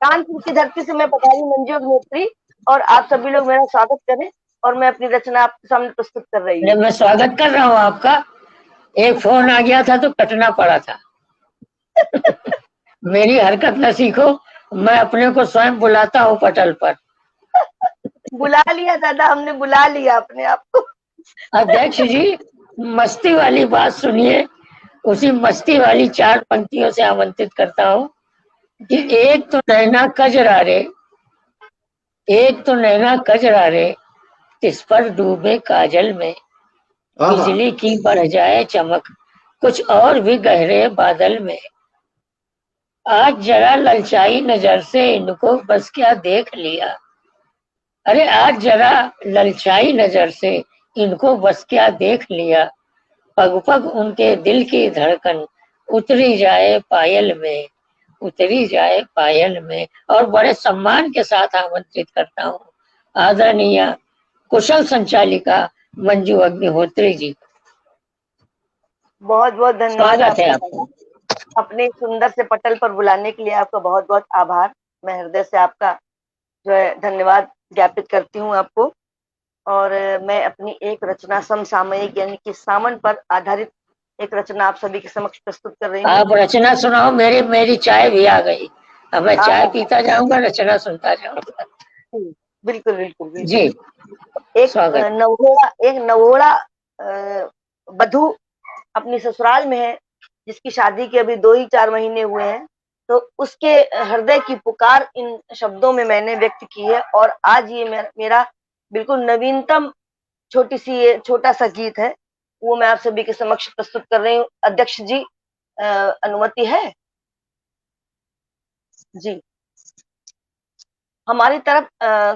कानपुर की धरती से मैं पधारी मंजू अग्निहोत्री, और आप सभी लोग मेरा स्वागत करें, और मैं अपनी रचना आपके सामने प्रस्तुत कर रही हूँ। मैं स्वागत कर रहा हूँ आपका। एक फोन आ गया था तो कटना पड़ा था। मेरी हरकत न सीखो, मैं अपने को स्वयं बुलाता हूँ पटल पर। बुला लिया दादा, हमने बुला लिया अपने आप को। अध्यक्ष जी, मस्ती वाली बात सुनिए। उसी मस्ती वाली 4 पंक्तियों से आमंत्रित करता हूँ कि एक तो नैना कजरा रे, एक तो नैना कजरा रे, इस पर डूबे काजल में, बिजली की बढ़ जाए चमक, कुछ और भी गहरे बादल में। आज जरा ललचाई नजर से इनको बस क्या देख लिया। अरे आज जरा ललचाई नजर से इनको बस क्या देख लिया। पग पग उनके दिल की धड़कन उतरी जाए पायल में, उतरी जाए पायल में। और बड़े सम्मान के साथ आमंत्रित करता हूँ आदरणीय कुशल संचालिका मंजू अग्निहोत्री जी। बहुत बहुत धन्यवाद आपका, अपने सुंदर से पटल पर बुलाने के लिए आपका बहुत बहुत आभार। मैं हृदय से आपका जो है धन्यवाद ज्ञापित करती हूँ आपको। और मैं अपनी एक रचना समसामयिक यानी कि सावन पर आधारित एक रचना आप सभी के समक्ष प्रस्तुत कर रही हूँ। आप रचना सुनाओ। मेरी चाय भी आ गई, अब मैं चाय पीता जाऊंगा, रचना सुनता जाऊंगा। बिल्कुल बिल्कुल बिल्कुल जी। एक नवोड़ा वधू अपनी ससुराल में है, जिसकी शादी के अभी 2 ही 4 महीने हुए हैं, तो उसके हृदय की पुकार इन शब्दों में मैंने व्यक्त की है। और आज ये मेरा बिल्कुल नवीनतम छोटा सा गीत है, वो मैं आप सभी के समक्ष प्रस्तुत कर रही हूँ। अध्यक्ष जी, अनुमति है? जी। हमारी तरफ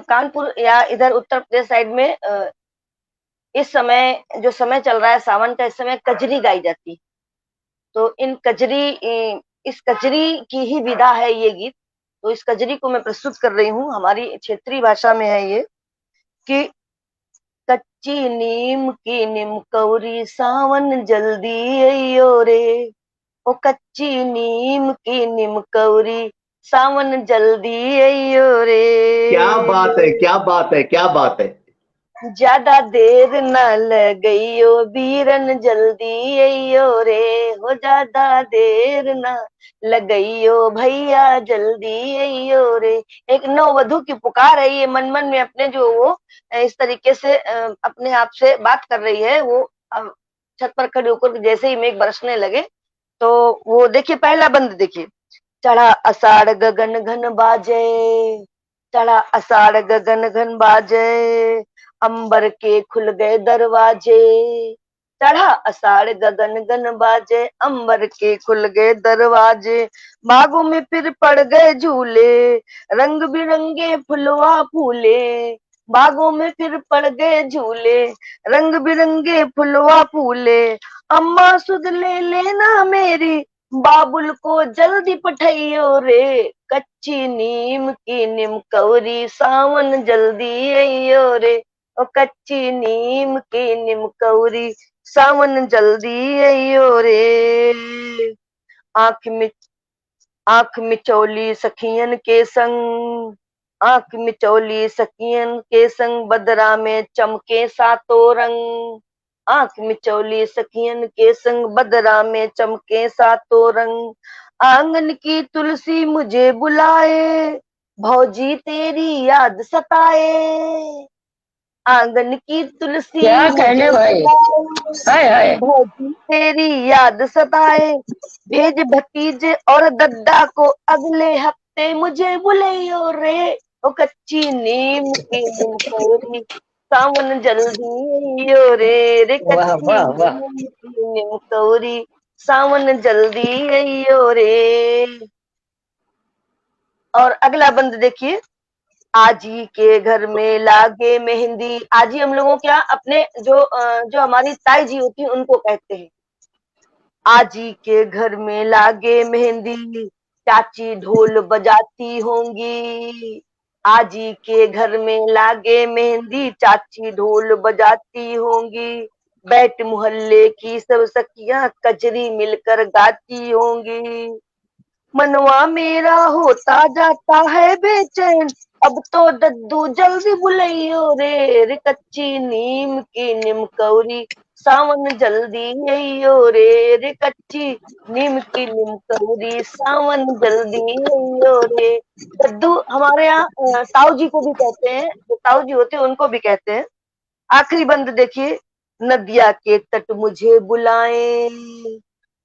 कानपुर या इधर उत्तर प्रदेश साइड में इस समय जो समय चल रहा है सावन का, इस समय कजरी गाई जाती है। तो इस कजरी की ही विधा है ये गीत। तो इस कजरी को मैं प्रस्तुत कर रही हूँ, हमारी क्षेत्रीय भाषा में है ये, कि कच्ची नीम की निमकौरी सावन जल्दी अइयो रे, ओ कच्ची नीम की निमकौरी सावन जल्दी अइयो रे। क्या बात है, क्या बात है, क्या बात है। ज्यादा देर न लगइयो बीरन जल्दी अइयो रे, हो ज्यादा देर न लगइयो भैया जल्दी अइयो रे। एक नववधु की पुकार है ये, मन मन में अपने जो वो इस तरीके से अपने आप से बात कर रही है। वो छत पर खड़ी होकर जैसे ही मेघ बरसने लगे, तो वो देखिए पहला बंद देखिए। चढ़ा अषाढ़ गगन घन बाजे, चढ़ा अषाढ़ गगन घन बाजे, अंबर के खुल गए दरवाजे। चढ़ा अषाढ़ गगन घन बाजे, अंबर के खुल गए दरवाजे। बागों में फिर पड़ गए झूले, रंग बिरंगे फुलवा फूले। बागों में फिर पड़ गए झूले, रंग बिरंगे फुलवा फूले। अम्मा सुध ले लेना मेरी, बाबुल को जल्दी पठाइयो रे, कच्ची नीम की निमकौरी सावन जल्दी अइयो रे, ओ कच्ची नीम की निमकौरी सावन जल्दी अइयो रे। आंख मिचौली सखियन के संग, आंख मिचौली सखियन के संग, बदरा में चमके सातों रंग। आंख मिचौली सखियन के संग, बदरा में चमके सातों रंग। आंगन की तुलसी मुझे बुलाए, भौजी तेरी याद सताए। आंगन की तुलसी क्या कहने मुझे भाई, बुलाए, हाय हाय। भौजी तेरी याद सताए। भेज भतीजे और दद्दा को अगले हफ्ते मुझे बुलाइयो रे, ओ कच्ची नीम की निमकौरी सावन जल्दी अइयो रे, रे वाह कच्ची वाह वाह। नीम की निमकौरी सावन जल्दी अइयो रे। और अगला बंद देखिए। आजी के घर में लागे मेहंदी, आजी हम लोगों क्या अपने जो हमारी ताई जी होती है उनको कहते हैं। आजी के घर में लागे मेहंदी, चाची ढोल बजाती होंगी। आजी के घर में लागे मेहंदी, चाची ढोल बजाती होंगी। बैठ मोहल्ले की सब सखियां कजरी मिलकर गाती होंगी। मनवा मेरा होता जाता है बेचैन, अब तो दद्दू जल्दी बुलाइयो रे, रे कच्ची नीम की निमकौरी सावन जल्दी अइयो रे, रे कच्ची नीम की निमकौरी सावन जल्दी अइयो रे। दद्दू हमारे यहाँ ताऊ जी को भी कहते हैं, जो ताऊ जी होते हैं उनको भी कहते हैं। आखिरी बंद देखिए। नदिया के तट मुझे बुलाए,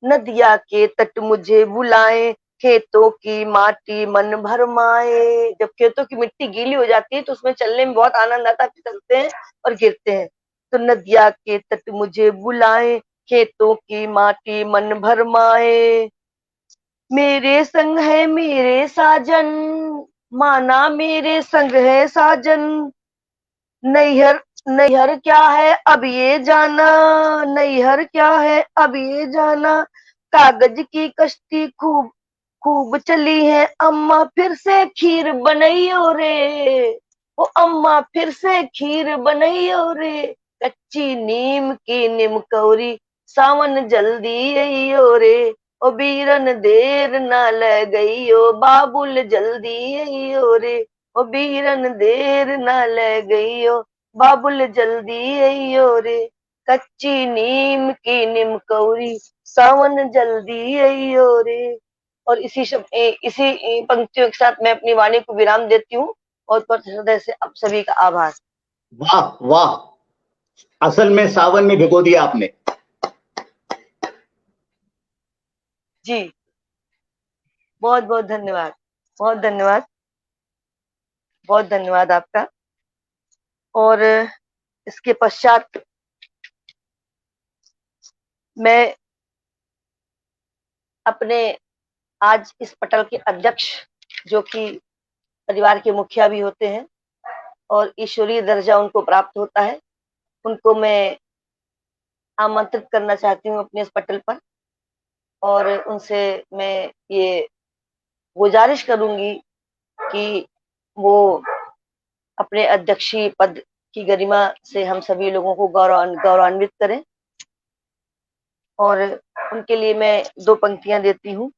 नदिया के तट मुझे बुलाए, खेतों की माटी मन भरमाए। जब खेतों की मिट्टी गीली हो जाती है तो उसमें चलने में बहुत आनंद आता है, फिसलते हैं और गिरते हैं। तो नदिया के तट मुझे बुलाए, खेतों की माटी मन भरमाए। मेरे संग है मेरे साजन, माना मेरे संग है साजन। नैहर नैहर क्या है अब ये जाना, नैहर क्या है अब ये जाना। कागज की कश्ती खूब खूब चली है, अम्मा फिर से खीर बनइयो रे, ओ अम्मा फिर से खीर बनइयो रे। कच्ची नीम की निमकौरी सावन जल्दी अइयो रे, ओ बीरन देर ना लगइयो बाबुल जल्दी अइयो रे, ओ बीरन देर ना लगइयो बाबुल जल्दी अइयो रे। कच्ची नीम की निमकौरी सावन जल्दी अइयो रे। और इसी पंक्तियों के साथ मैं अपनी वाणी को विराम देती हूँ। बहुत बहुत हृदय से आप सभी का आभार। वाह वाह, असल में सावन में भिगो दिया आपने। जी बहुत बहुत धन्यवाद, बहुत धन्यवाद, बहुत धन्यवाद आपका। और इसके पश्चात मैं अपने आज इस पटल के अध्यक्ष, जो कि परिवार के मुखिया भी होते हैं और ईश्वरीय दर्जा उनको प्राप्त होता है, उनको मैं आमंत्रित करना चाहती हूँ अपने इस पटल पर, और उनसे मैं ये गुजारिश करूंगी कि वो अपने अध्यक्षीय पद की गरिमा से हम सभी लोगों को गौरवान्वित करें। और उनके लिए मैं 2 पंक्तियां देती हूँ।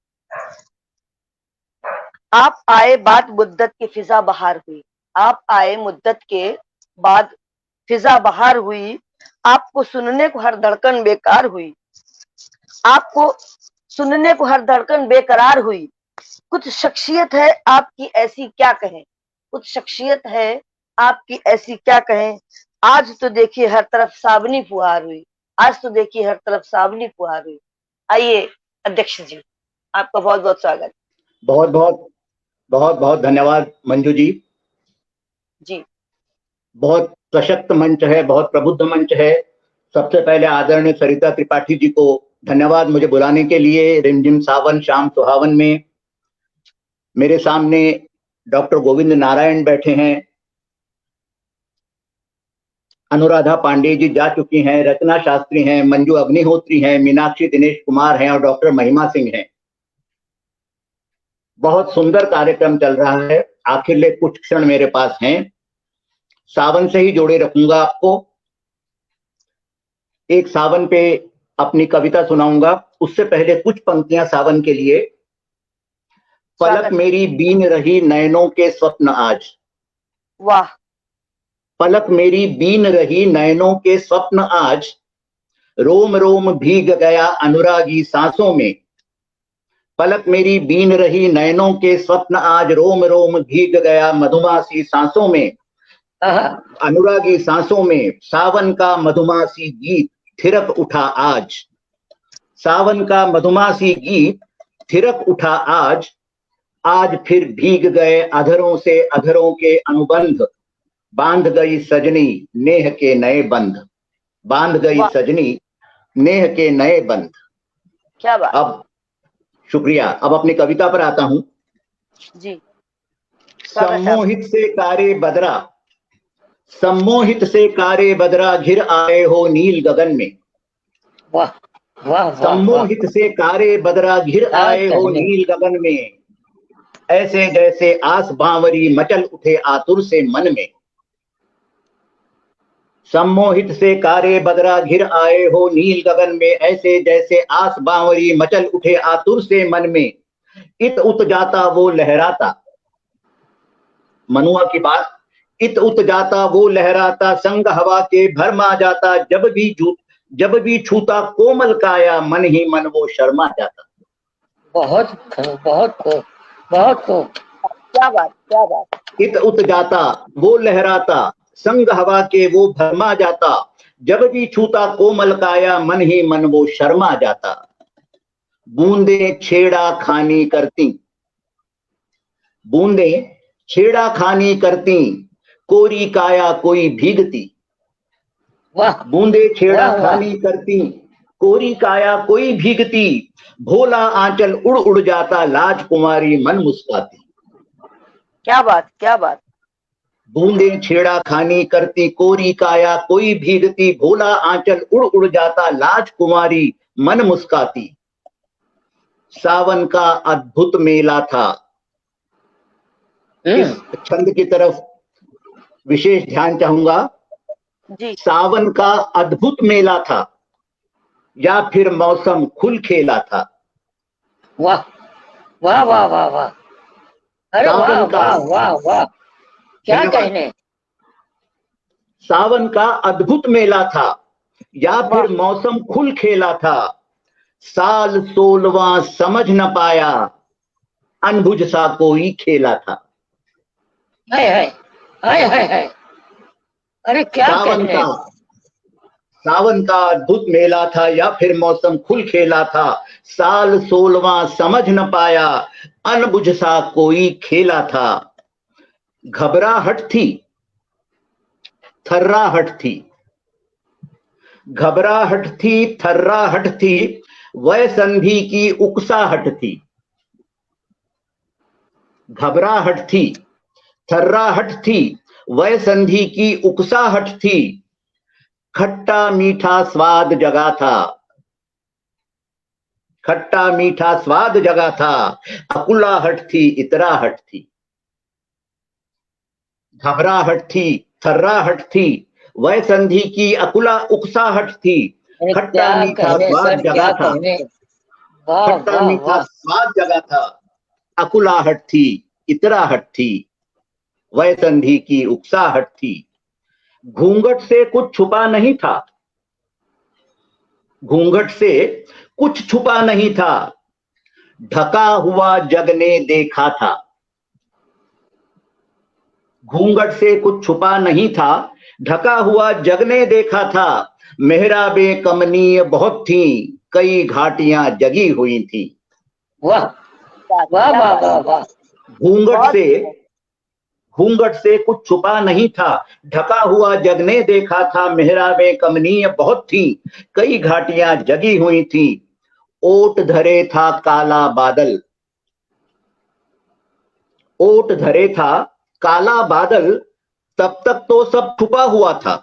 आप आए बाद मुद्दत के फिजा बहार हुई, आप आए मुद्दत के बाद फिजा बहार हुई, आपको सुनने को हर धड़कन बेकार हुई, आपको सुनने को हर धड़कन बेकरार हुई। कुछ शख्सियत है आपकी ऐसी क्या कहें, कुछ शख्सियत है आपकी ऐसी क्या कहें, आज तो देखिए हर तरफ सावनी फुहार हुई, आज तो देखिए हर तरफ सावनी फुहार हुई। आइए अध्यक्ष जी, आपका बहुत बहुत स्वागत। बहुत बहुत बहुत बहुत धन्यवाद मंजू जी। जी, बहुत सशक्त मंच है, बहुत प्रबुद्ध मंच है। सबसे पहले आदरणीय सरिता त्रिपाठी जी को धन्यवाद मुझे बुलाने के लिए। रिमझिम सावन शाम सुहावन में मेरे सामने डॉक्टर गोविंद नारायण बैठे हैं, अनुराधा पांडे जी जा चुकी हैं, रचना शास्त्री हैं, मंजू अग्निहोत्री हैं, मीनाक्षी दिनेश कुमार हैं और डॉक्टर महिमा सिंह हैं। बहुत सुंदर कार्यक्रम चल रहा है। आखिर कुछ क्षण मेरे पास हैं, सावन से ही जोड़े रखूंगा आपको। एक सावन पे अपनी कविता सुनाऊंगा, उससे पहले कुछ पंक्तियां सावन के लिए। पलक मेरी बीन रही नयनों के स्वप्न आज, वाह। पलक मेरी बीन रही नयनों के स्वप्न आज, रोम रोम भीग गया अनुरागी सांसों में। पलक मेरी बीन रही नयनों के स्वप्न आज, रोम रोम भीग गया मधुमासी सांसों में, अनुरागी सांसों में। सावन का मधुमासी गीत थिरक उठा आज, सावन का मधुमासी गीत थिरक उठा आज, आज फिर भीग गए अधरों से अधरों के अनुबंध, बांध गई सजनी नेह के नए बंध, बांध गई सजनी नेह के नए बंध। क्या बात। अब शुक्रिया। अब अपनी कविता पर आता हूं जी। सम्मोहित से कारे बदरा, सम्मोहित से कारे बदरा घिर आए हो नील गगन में। वाह वाह। सम्मोहित से कारे बदरा घिर आए हो नील गगन में, ऐसे जैसे आस बांवरी मचल उठे आतुर से मन में। सम्मोहित से कारे बदरा घिर आए हो नील गगन में, ऐसे जैसे आस बांवरी मचल उठे आतुर से मन में। इत उत जाता वो लहराता, मनुआ की बात। इत उत जाता वो लहराता, संग हवा के भरमा जाता, जब भी छूता कोमल काया, मन ही मन वो शर्मा जाता। बहुत बहुत खूब, बहुत खूब। क्या बात, क्या बात। इत उत जाता वो लहराता, संग हवा के वो भरमा जाता, जब भी छूता कोमल काया, मन ही मन वो शर्मा जाता। बूंदे छेड़ा खानी करती, बूंदे छेड़ा खानी करती, कोरी काया कोई भीगती। वाह। बूंदे छेड़ा खानी करती, कोरी काया कोई भीगती, भोला आंचल उड़ उड़ जाता, लाज कुमारी मन मुस्काती। क्या बात, क्या बात। बूंदे छेड़ा खानी करती, कोरी काया कोई भीगती, भोला आंचल उड़ उड़ जाता, लाज कुमारी मन मुस्काती। सावन का अद्भुत मेला था, इस छंद की तरफ विशेष ध्यान चाहूंगा जी। सावन का अद्भुत मेला था, या फिर मौसम खुल खेला था। वाह वाह वाह वाह वाह। अरे वाह वाह वाह वाह, क्या कहने। सावन का अद्भुत मेला था, या फिर मौसम खुल खेला था, साल 16वां समझ न पाया, अनबुझ सा कोई खेला था। हाय हाय हाय हाय हाय। अरे क्या कहने। सावन का अद्भुत मेला था, या फिर मौसम खुल खेला था, साल 16वां समझ न पाया, अनबुझ सा कोई खेला था। घबराहट थी, थर्राहट थी, घबराहट थी, थर्राहट थी, वह संधि की उकसाहट थी। घबराहट थी, थर्राहट थी, वह संधि की उकसाहट थी। खट्टा मीठा स्वाद जगा था, खट्टा मीठा स्वाद जगा था, अकुलाहट थी, इतराहट थी। घबराहट थी, थर्राहट थी, वह संधि की अकुला उकसाहट थी। खट्टा मीठा स्वाद जगा था, खट्टा मीठा स्वाद जगा था, अकुलाहट थी, इतराहट थी, वह संधि की उकसाहट थी। घूंघट से कुछ छुपा नहीं था, घूंघट से कुछ छुपा नहीं था, ढका हुआ जग ने देखा था। घूंघट से कुछ छुपा नहीं था, ढका हुआ जग ने देखा था। मेहराबें कमनीय बहुत थी, कई घाटियां जगी हुई थी। वाह वाह वाह वाह वाह। घूंघट से कुछ छुपा नहीं था, ढका हुआ जग ने देखा था। मेहराबें कमनीय बहुत थी, कई घाटियां जगी हुई थी। ओट धरे था काला बादल, ओट धरे था काला बादल, तब तक तो सब छुपा हुआ था।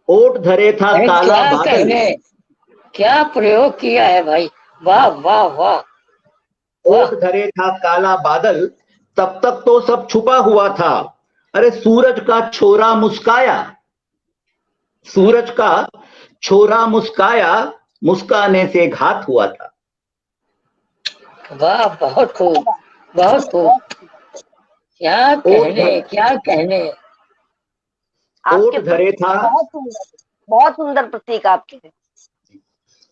ओट धरे था काला बादल। क्या प्रयोग किया है भाई, वाह वाह वाह। ओट धरे था काला बादल, तब तक तो सब छुपा हुआ था। अरे सूरज का छोरा मुस्काया, सूरज का छोरा मुस्काया, मुस्काने से घात हुआ था। वाह बहुत खूब, बहुत खूब। क्या कहने, क्या कहने। ओट धरे था, बहुत सुंदर प्रतीक आपके।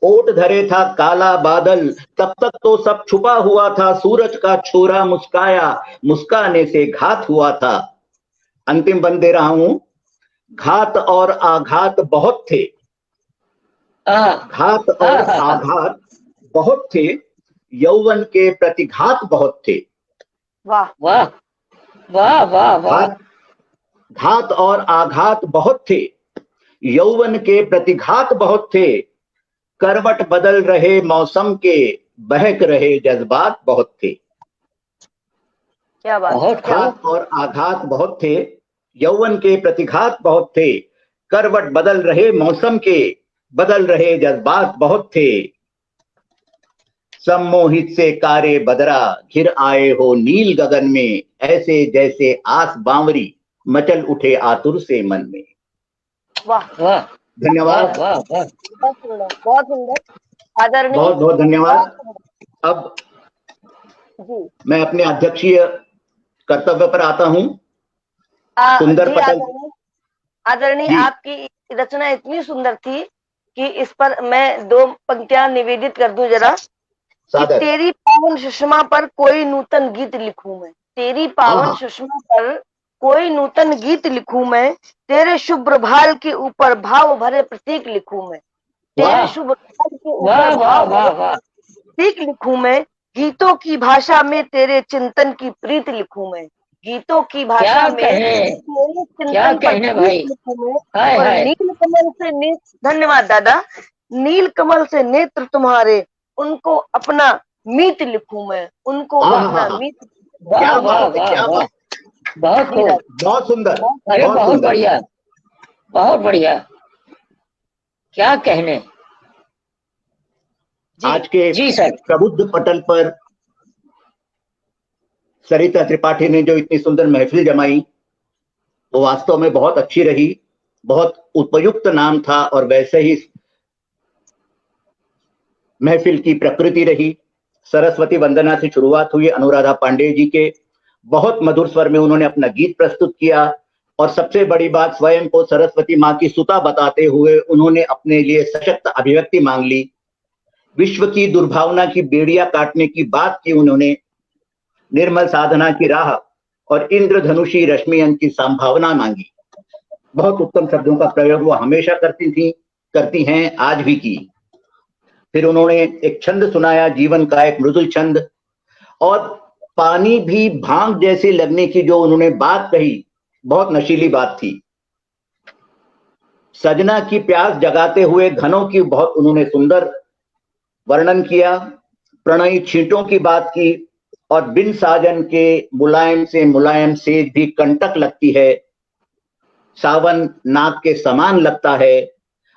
ओट धरे था काला बादल, तब तक तो सब छुपा हुआ था। सूरज का छोरा मुस्काया, मुस्काने से घात हुआ था। अंतिम बंद दे रहा हूं। घात और आघात बहुत थे, घात और आघात बहुत थे, यौवन के प्रतिघात बहुत थे। वाह वाह वाह वाह वाह। घात और आघात बहुत थे, यौवन के प्रतिघात बहुत थे। करवट बदल रहे मौसम के, बहक रहे जज्बात बहुत थे। क्या बात। घात और आघात बहुत थे, यौवन के प्रतिघात बहुत थे। करवट बदल रहे मौसम के, बदल रहे जज्बात बहुत थे। सम्मोहित से कारे बदरा, घिर आए हो नील गगन में, ऐसे जैसे आस बावरी, मचल उठे आतुर से मन में। वाह वाह धन्यवाद। वाह वाह। बहुत सुंदर, बहुत सुंदर, आदरणीय। बहुत बहुत धन्यवाद। अब जी मैं अपने अध्यक्षीय कर्तव्य पर आता हूं। सुंदर पटल। आदरणीय, आपकी रचना इतनी सुंदर थी कि इस पर मैं 2 पंक्तियां निवेदित कर दूं जरा। कि तेरी पावन सुषमा पर कोई नूतन गीत लिखूं मैं, तेरी पावन सुषमा पर कोई नूतन गीत लिखूं मैं, तेरे शुभ्र भाल के ऊपर भाव भरे प्रतीक लिखूं मैं, तेरे शुभ्र भाल के ऊपर भाव भरे प्रतीक लिखूं मैं। गीतों की भाषा में तेरे चिंतन की प्रीत लिखूं मैं, गीतों की भाषा में तेरे चिंतन पर प्रीत लिखूं मैं। और नील कमल से धन्यवाद दादा, नील कमल से नेत्र तुम्हारे, उनको अपना मीत लिखूं मैं, उनको अपना मीत। क्या बात है, क्या बात। बहुत सुंदर। अरे बहुत बढ़िया, बहुत बढ़िया। क्या कहने। आज के प्रबुद्ध पटल पर सरिता त्रिपाठी ने जो इतनी सुंदर महफिल जमाई, वो वास्तव में बहुत अच्छी रही, बहुत उपयुक्त नाम था। और वैसे ही महफिल की प्रकृति रही। सरस्वती वंदना से शुरुआत हुई। अनुराधा पांडे जी के बहुत मधुर स्वर में उन्होंने अपना गीत प्रस्तुत किया। और सबसे बड़ी बात, स्वयं को सरस्वती माँ की सुता बताते हुए उन्होंने अपने लिए सशक्त अभिव्यक्ति मांग ली। विश्व की दुर्भावना की बेड़ियां काटने की बात की उन्होंने। निर्मल साधना की राह और इंद्रधनुषी रश्मियन की संभावना मांगी। बहुत उत्तम शब्दों का प्रयोग वो हमेशा करती थी, करती हैं, आज भी की। फिर उन्होंने एक छंद सुनाया, जीवन का एक मृदुल छंद। और पानी भी भांग जैसे लगने की जो उन्होंने बात कही, बहुत नशीली बात थी। सजना की प्यास जगाते हुए घनों की बहुत उन्होंने सुंदर वर्णन किया। प्रणयी छींटों की बात की और बिन साजन के मुलायम से मुलायम सेज भी कंटक लगती है, सावन नाग के समान लगता है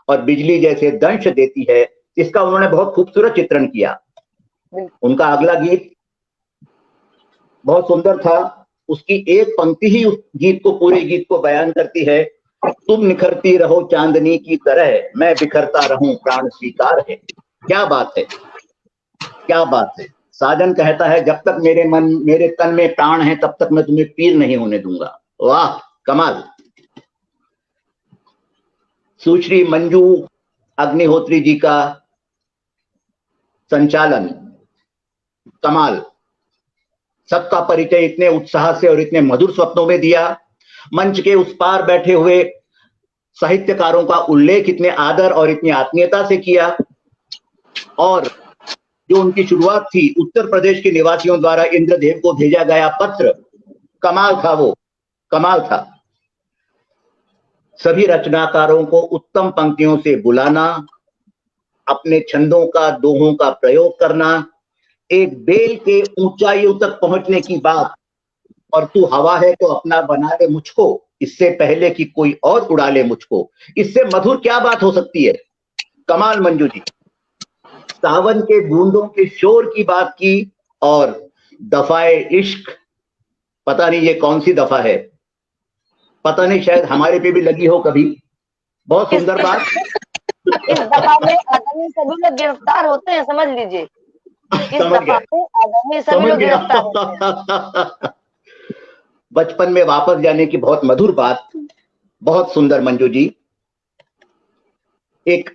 और बिजली जैसे दंश देती है। इसका उन्होंने बहुत खूबसूरत चित्रण किया। उनका अगला गीत बहुत सुंदर था। उसकी एक पंक्ति ही उस गीत को, पूरे गीत को बयान करती है। तुम निखरती रहो चांदनी की तरह, मैं बिखरता रहूं प्राण स्वीकार है। क्या बात है, क्या बात है। साजन कहता है जब तक मेरे तन में प्राण है तब तक मैं तुम्हें पीर नहीं होने दूंगा। वाह, कमाल। सुश्री मंजू अग्निहोत्री जी का संचालन, कमाल। सबका परिचय इतने उत्साह से और इतने मधुर स्वप्नों में दिया। मंच के उस पार बैठे हुए साहित्यकारों का उल्लेख इतने आदर और इतनी आत्मीयता से किया। और जो उनकी शुरुआत थी, उत्तर प्रदेश के निवासियों द्वारा इंद्रदेव को भेजा गया पत्र, कमाल था, वो कमाल था। सभी रचनाकारों को उत्तम पंक्तियों से बुलाना, अपने छंदों का, दोहों का प्रयोग करना, एक बेल के ऊंचाइयों तक पहुंचने की बात, और तू हवा है तो अपना बना ले मुझको, इससे पहले कि कोई और उड़ा ले मुझको। इससे मधुर क्या बात हो सकती है। कमाल मंजू जी। सावन के बूंदों के शोर की बात की और दफाए इश्क, पता नहीं ये कौन सी दफा है, पता नहीं, शायद हमारे पे भी लगी हो कभी। बहुत सुंदर बात। इस दफा में आदमी सभी लोग गिरफ्तार होते हैं, समझ लीजिए। इस दफा में आदमी सभी लोग गिरफ्तार होते हैं। बचपन में वापस जाने की बहुत मधुर बात, बहुत सुंदर मंजू जी। एक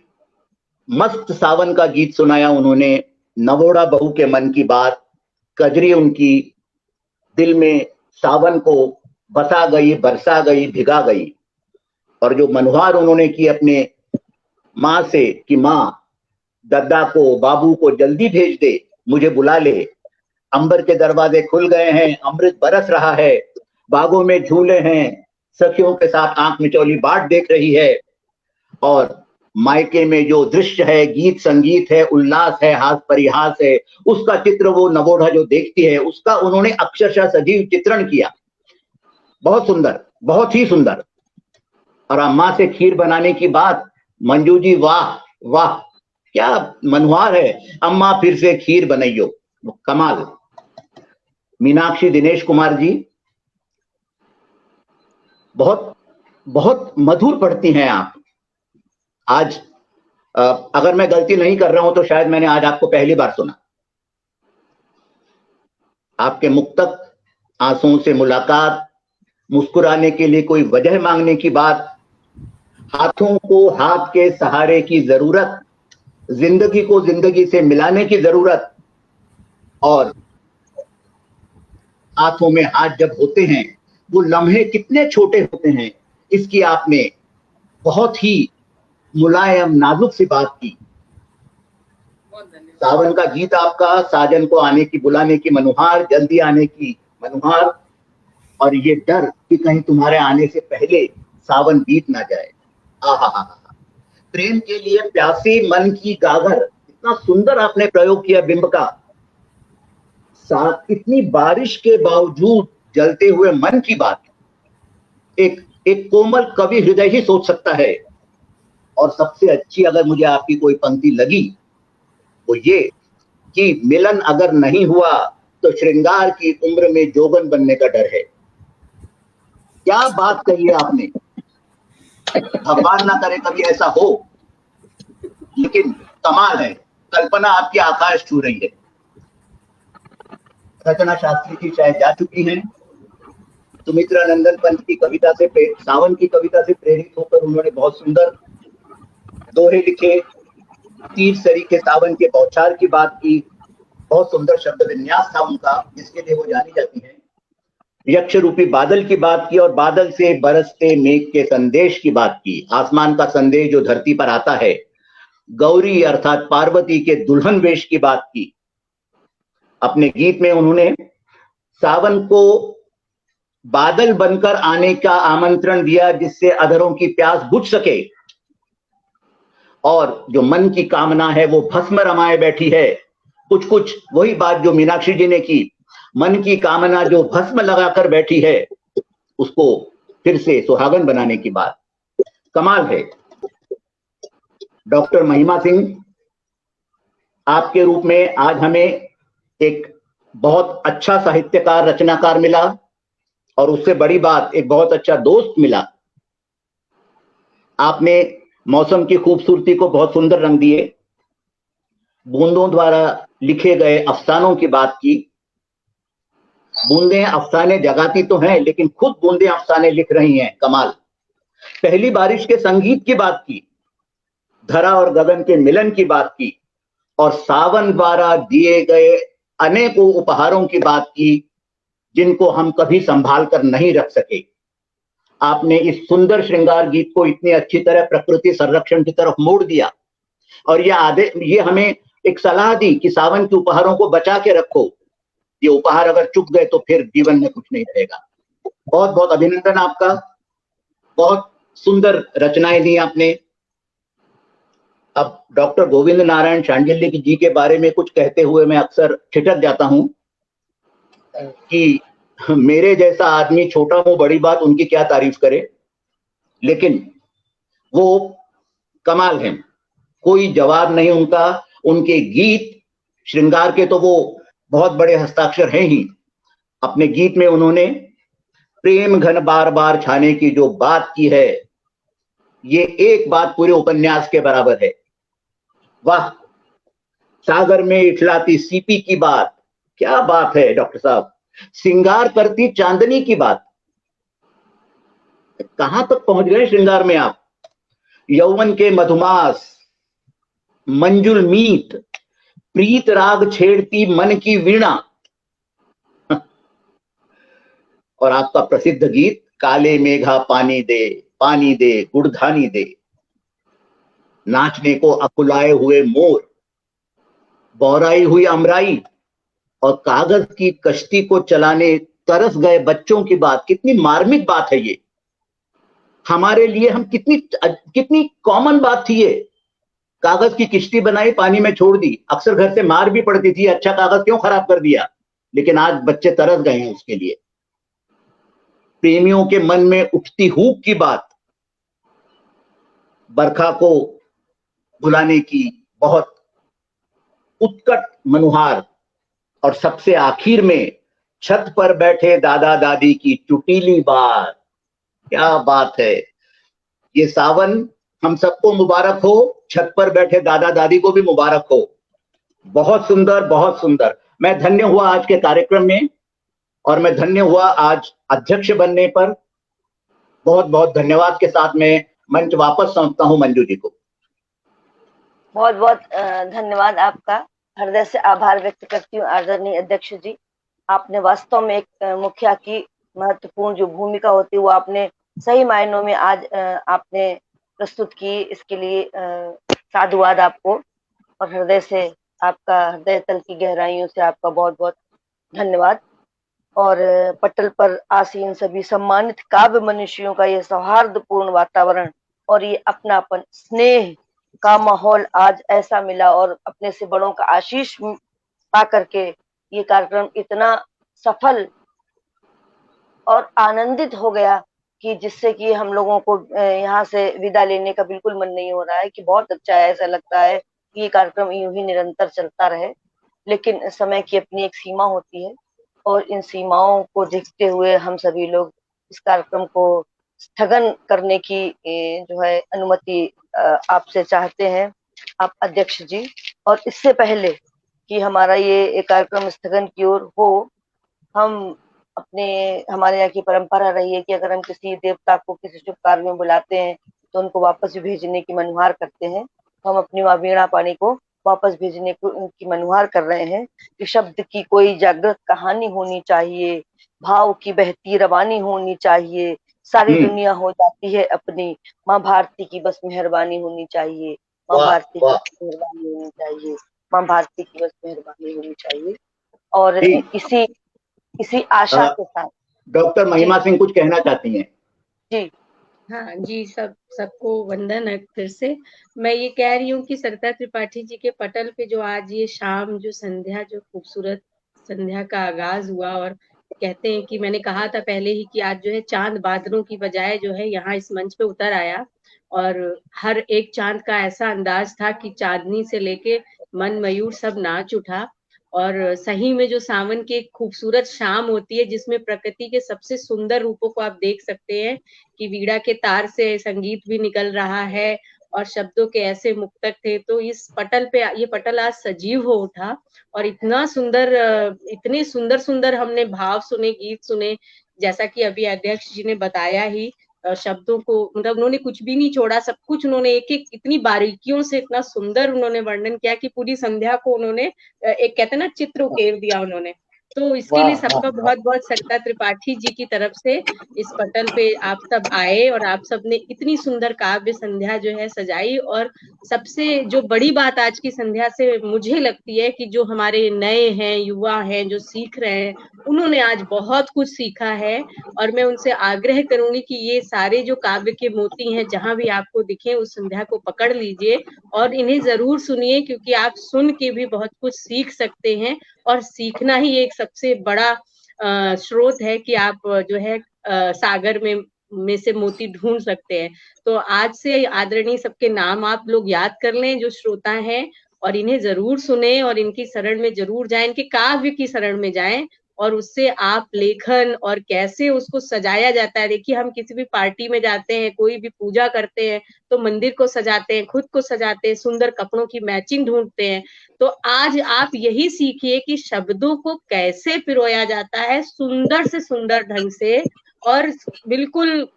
मस्त सावन का गीत सुनाया उन्होंने, नवोड़ा बहू के मन की बात। कजरी उनकी दिल में सावन को बसा गई, बरसा गई, भिगा गई। और जो मनोहार उन्होंने की अपने माँ से कि माँ, दद्दा को, बाबू को जल्दी भेज दे, मुझे बुला ले, अंबर के दरवाजे खुल गए हैं, अमृत बरस रहा है, बागों में झूले हैं, सखियों के साथ आंख मिचौली बाट देख रही है। और मायके में जो दृश्य है, गीत संगीत है, उल्लास है, हास परिहास है, उसका चित्र वो नवोढ़ा जो देखती है, उसका उन्होंने अक्षरशः सजीव चित्रण किया। बहुत सुंदर, बहुत ही सुंदर। और अम्मा से खीर बनाने की बात, मंजू जी वाह वाह, क्या मनोहार है। अम्मा फिर से खीर बनाइयो, कमाल। मीनाक्षी दिनेश कुमार जी, बहुत बहुत मधुर पढ़ती हैं आप। आज अगर मैं गलती नहीं कर रहा हूं तो शायद मैंने आज आपको पहली बार सुना। आपके मुख तक आंसुओं से मुलाकात, मुस्कुराने के लिए कोई वजह मांगने की बात, हाथों को हाथ के सहारे की जरूरत, जिंदगी को जिंदगी से मिलाने की जरूरत, और हाथों में हाथ जब होते हैं वो लम्हे कितने छोटे होते हैं, इसकी आपने बहुत ही मुलायम नाजुक सी बात की। सावन का गीत आपका, साजन को आने की, बुलाने की मनोहार, जल्दी आने की मनोहार, और ये डर कि कहीं तुम्हारे आने से पहले सावन बीत ना जाए। आहा, प्रेम के लिए प्यासी मन की गागर, इतना सुंदर आपने प्रयोग किया बिंब का। इतनी बारिश के बावजूद जलते हुए मन की बात एक कोमल कवि हृदय ही सोच सकता है। और सबसे अच्छी अगर मुझे आपकी कोई पंक्ति लगी वो ये कि मिलन अगर नहीं हुआ तो श्रृंगार की उम्र में जोगन बनने का डर है। क्या बात कही है आपने। भगवान ना करे कभी ऐसा हो, लेकिन कमाल है, कल्पना आपकी आकाश छू रही है। रचना शास्त्री जी शायद जा चुकी हैं। सुमित्रा नंदन पंत की कविता से, सावन की कविता से प्रेरित होकर उन्होंने बहुत सुंदर दोहे लिखे। तीर सरी के सावन के बौछार की बात की, बहुत सुंदर शब्द विन्यास था उनका, जिसके लिए वो जानी जाती है। यक्ष रूपी बादल की बात की और बादल से बरसते मेघ के संदेश की बात की, आसमान का संदेश जो धरती पर आता है। गौरी अर्थात पार्वती के दुल्हन वेश की बात की। अपने गीत में उन्होंने सावन को बादल बनकर आने का आमंत्रण दिया, जिससे अधरों की प्यास बुझ सके। और जो मन की कामना है वो भस्म रमाए बैठी है। कुछ कुछ वही बात जो मीनाक्षी जी ने की, मन की कामना जो भस्म लगाकर बैठी है, उसको फिर से सुहागन बनाने की बात कमाल है। डॉक्टर महिमा सिंह, आपके रूप में आज हमें एक बहुत अच्छा साहित्यकार, रचनाकार मिला, और उससे बड़ी बात एक बहुत अच्छा दोस्त मिला। आपने मौसम की खूबसूरती को बहुत सुंदर रंग दिए, बूंदों द्वारा लिखे गए अफसानों की बात की। बूंदें अफसाने जगाती तो हैं, लेकिन खुद बूंदें अफसाने लिख रही हैं, कमाल। पहली बारिश के संगीत की बात की, धरा और गगन के मिलन की बात की, और सावन द्वारा दिए गए अनेकों उपहारों की बात की, जिनको हम कभी संभाल कर नहीं रख सके। आपने इस सुंदर श्रृंगार गीत को इतनी अच्छी तरह प्रकृति संरक्षण की तरफ मोड़ दिया, और ये हमें एक सलाह दी कि सावन के उपहारों को बचा के रखो। ये उपहार अगर चुक गए तो फिर जीवन में कुछ नहीं रहेगा। बहुत बहुत अभिनंदन आपका, बहुत सुंदर रचनाएं दी आपने। अब डॉक्टर गोविंद नारायण शांडिल्य जी के बारे में कुछ कहते हुए मैं अक्सर ठिठक जाता हूं कि मेरे जैसा आदमी छोटा मुंह बड़ी बात, उनकी क्या तारीफ करे, लेकिन वो कमाल हैं, कोई जवाब नहीं उनका। उनके गीत श्रृंगार के तो वो बहुत बड़े हस्ताक्षर हैं ही। अपने गीत में उन्होंने प्रेम घन बार बार छाने की जो बात की है, ये एक बात पूरे उपन्यास के बराबर है। वाह, सागर में इठलाती सीपी की बात, क्या बात है डॉक्टर साहब। श्रृंगार करती चांदनी की बात, कहां तक पहुंच गए श्रृंगार में आप। यौवन के मधुमास, मंजुल मीत, प्रीत राग छेड़ती मन की वीणा, और आपका प्रसिद्ध गीत काले मेघा पानी दे गुड़धानी दे, नाचने को अकुलाए हुए मोर, बौराई हुई अमराई, और कागज की कश्ती को चलाने तरस गए बच्चों की बात। कितनी मार्मिक बात है ये हमारे लिए। हम कितनी कॉमन बात थी ये। कागज की किश्ती बनाई, पानी में छोड़ दी, अक्सर घर से मार भी पड़ती थी, अच्छा कागज क्यों खराब कर दिया, लेकिन आज बच्चे तरस गए हैं उसके लिए। प्रेमियों के मन में उठती हूक की बात, बरखा को बुलाने की बहुत उत्कट मनुहार, और सबसे आखिर में छत पर बैठे दादा दादी की चुटीली बात। क्या बात है। ये सावन हम सबको मुबारक हो, छत पर बैठे दादा दादी को भी मुबारक हो। बहुत सुंदर, बहुत सुंदर। मैं धन्य हुआ आज के कार्यक्रम में, और मैं धन्य हुआ आज अध्यक्ष बनने पर। बहुत बहुत धन्यवाद के साथ मैं मंच वापस सौंपता हूं मंजू जी को। बहुत बहुत धन्यवाद आपका, हृदय से आभार व्यक्त करती हूँ आदरणीय अध्यक्ष जी। आपने वास्तव में एक मुखिया की महत्वपूर्ण जो भूमिका होती है वो आपने सही मायनों में आज आपने प्रस्तुत की। इसके लिए साधुवाद आपको, और हृदय से आपका, हृदय तल की गहराइयों से आपका बहुत बहुत धन्यवाद। और पटल पर आसीन सभी सम्मानित काव्य मनुष्यों का ये सौहार्दपूर्ण वातावरण और ये अपनापन, स्नेह का माहौल आज ऐसा मिला, और अपने से बड़ों का आशीष पा करके ये कार्यक्रम इतना सफल और आनंदित हो गया कि जिससे कि हम लोगों को यहाँ से विदा लेने का बिल्कुल मन नहीं हो रहा है। कि बहुत अच्छा है, ऐसा लगता है कि ये कार्यक्रम यूं ही निरंतर चलता रहे, लेकिन समय की अपनी एक सीमा होती है, और इन सीमाओं को देखते हुए हम सभी लोग इस कार्यक्रम को स्थगन करने की जो है अनुमति आपसे चाहते हैं, आप अध्यक्ष जी। और इससे पहले कि हमारा ये कार्यक्रम स्थगन की ओर हो, हम हमारे यहाँ की परंपरा रही है कि अगर हम किसी देवता को किसी शुभ कार्य में बुलाते हैं तो उनको वापस भी भेजने की मनुहार करते हैं। तो हम अपनी माँ वीणा पानी को वापस भेजने को उनकी मनुहार कर रहे हैं कि शब्द की कोई जागृत कहानी होनी चाहिए, भाव की बहती रवानी होनी चाहिए, सारी दुनिया हो जाती है अपनी, माँ भारती की बस मेहरबानी होनी चाहिए, माँ भारती की बस मेहरबानी होनी चाहिए, माँ भारती की बस मेहरबानी होनी चाहिए। और इसी आशा के साथ डॉक्टर महिमा सिंह कुछ कहना चाहती हैं। जी, हाँ जी, सबको वंदन है फिर से। मैं ये कह रही हूँ कि सरिता त्रिपाठी जी के पटल पे जो आज ये शाम जो संध्या, जो खूबसूरत संध्या का आगाज हुआ, और कहते हैं कि मैंने कहा था पहले ही कि आज जो है चांद बादलों की बजाय जो है यहाँ इस मंच पे उतर आया, और हर एक चांद का ऐसा अंदाज था कि चांदनी से लेके मन मयूर सब नाच उठा। और सही में जो सावन की एक खूबसूरत शाम होती है जिसमें प्रकृति के सबसे सुंदर रूपों को आप देख सकते हैं, कि वीणा के तार से संगीत भी निकल रहा है और शब्दों के ऐसे मुक्तक थे। तो इस पटल पे, ये पटल आज सजीव हो उठा, और इतना सुंदर, इतने सुंदर सुंदर हमने भाव सुने, गीत सुने, जैसा कि अभी अध्यक्ष जी ने बताया ही। शब्दों को मतलब उन्होंने कुछ भी नहीं छोड़ा, सब कुछ उन्होंने एक एक इतनी बारीकियों से इतना सुंदर उन्होंने वर्णन किया कि पूरी संध्या को उन्होंने एक कहते हैं ना चित्र उकेर दिया उन्होंने। तो इसके लिए सबका बहुत बहुत सरिता त्रिपाठी जी की तरफ से इस पटल पे आप सब आए और आप सब ने इतनी सुंदर काव्य संध्या जो है सजाई। और सबसे जो बड़ी बात आज की संध्या से मुझे लगती है कि जो हमारे नए हैं, युवा हैं, जो सीख रहे हैं, उन्होंने आज बहुत कुछ सीखा है। और मैं उनसे आग्रह करूंगी कि ये सारे जो काव्य के मोती हैं जहां भी आपको दिखे उस संध्या को पकड़ लीजिए और इन्हें जरूर सुनिए, क्योंकि आप सुन के भी बहुत कुछ सीख सकते हैं। और सीखना ही एक सबसे बड़ा स्रोत है कि आप जो है सागर में से मोती ढूंढ सकते हैं। तो आज से आदरणीय सबके नाम आप लोग याद कर लें जो श्रोता हैं, और इन्हें जरूर सुने और इनकी शरण में जरूर जाएं, इनके काव्य की शरण में जाएं, और उससे आप लेखन और कैसे उसको सजाया जाता है। देखिए, हम किसी भी पार्टी में जाते हैं, कोई भी पूजा करते हैं तो मंदिर को सजाते हैं, खुद को सजाते हैं, सुंदर कपड़ों की मैचिंग ढूंढते हैं। तो आज आप यही सीखिए कि शब्दों को कैसे पिरोया जाता है सुंदर से सुंदर ढंग से, और बिल्कुल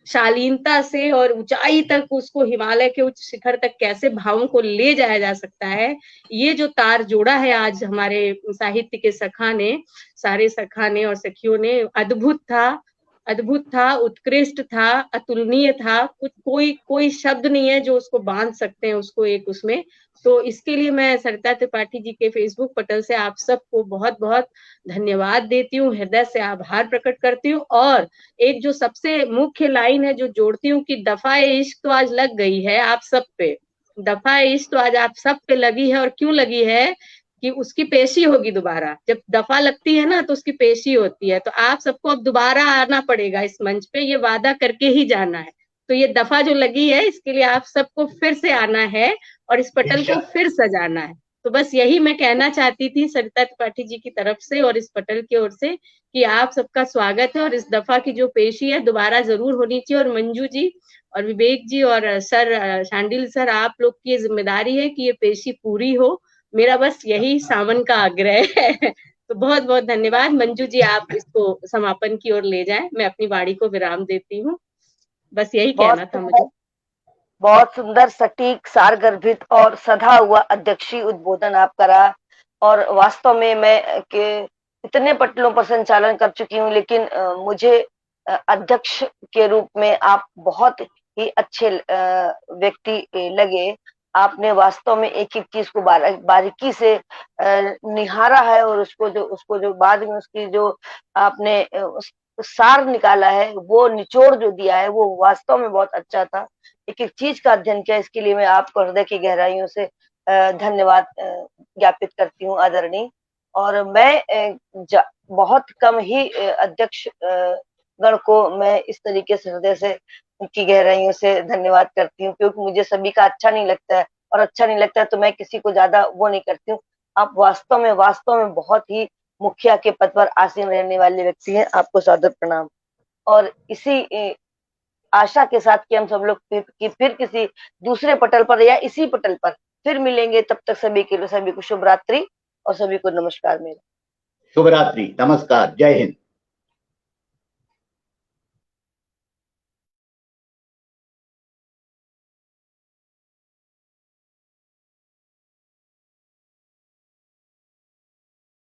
शालीनता से, और ऊंचाई तक उसको, हिमालय के उच्च शिखर तक कैसे भावों को ले जाया जा सकता है। ये जो तार जोड़ा है आज हमारे साहित्य के सखा ने, सारे सखा ने और सखियों ने, अद्भुत था, अद्भुत था, उत्कृष्ट था, अतुलनीय था। कुछ कोई शब्द नहीं है जो उसको बांध सकते हैं उसको एक उसमें। तो इसके लिए मैं सरिता त्रिपाठी जी के फेसबुक पटल से आप सबको बहुत बहुत धन्यवाद देती हूँ, हृदय से आभार प्रकट करती हूँ। और एक जो सबसे मुख्य लाइन है जो जोड़ती हूँ कि दफा इश्क तो आज लग गई है आप सब पे, दफा इश्क तो आज आप सब पे लगी है। और क्यों लगी है कि उसकी पेशी होगी दोबारा, जब दफा लगती है ना तो उसकी पेशी होती है। तो आप सबको अब दोबारा आना पड़ेगा इस मंच पे, ये वादा करके ही जाना है। तो ये दफा जो लगी है इसके लिए आप सबको फिर से आना है और इस पटल को फिर सजाना है। तो बस यही मैं कहना चाहती थी सरिता त्रिपाठी जी की तरफ से और इस पटल की ओर से कि आप सबका स्वागत है, और इस दफा की जो पेशी है दोबारा जरूर होनी चाहिए। और मंजू जी और विवेक जी और सर शांडिल सर, आप लोग की ये जिम्मेदारी है कि ये पेशी पूरी हो। मेरा बस यही सावन का आग्रह है। तो बहुत बहुत धन्यवाद। मंजू जी, आप इसको समापन की ओर ले जाएं, मैं अपनी वाणी को विराम देती हूँ। बस यही कहना था मुझे। बहुत सुंदर, सटीक, सारगर्भित और सधा हुआ अध्यक्षीय उद्बोधन आपका रहा। और वास्तव में मैं इतने पटलों पर संचालन कर चुकी हूँ, लेकिन मुझे अध्यक्ष के रूप में आप बहुत ही अच्छे व्यक्ति लगे। आपने वास्तव में एक एक चीज को बारीकी से निहारा है, और उसको जो बाद में उसकी जो आपने सार निकाला है, वो निचोड़ जो दिया है, वो वास्तव में बहुत अच्छा था। एक एक चीज का अध्ययन किया, इसके लिए मैं आपको हृदय की गहराइयों से धन्यवाद ज्ञापित करती हूँ आदरणीय। और मैं बहुत कम ही अध्यक्ष गण को मैं इस तरीके से हृदय से की गहराइयों से धन्यवाद करती हूँ, क्योंकि मुझे सभी का अच्छा नहीं लगता है, और अच्छा नहीं लगता है तो मैं किसी को ज्यादा वो नहीं करती हूँ। आप वास्तव में बहुत ही मुखिया के पद पर आसीन रहने वाले व्यक्ति हैं। आपको सादर प्रणाम। और इसी आशा के साथ कि हम सब लोग फिर किसी दूसरे पटल पर या इसी पटल पर फिर मिलेंगे, तब तक सभी को शुभ रात्रि और सभी को नमस्कार। मेरा शुभ रात्रि, नमस्कार, जय हिंद।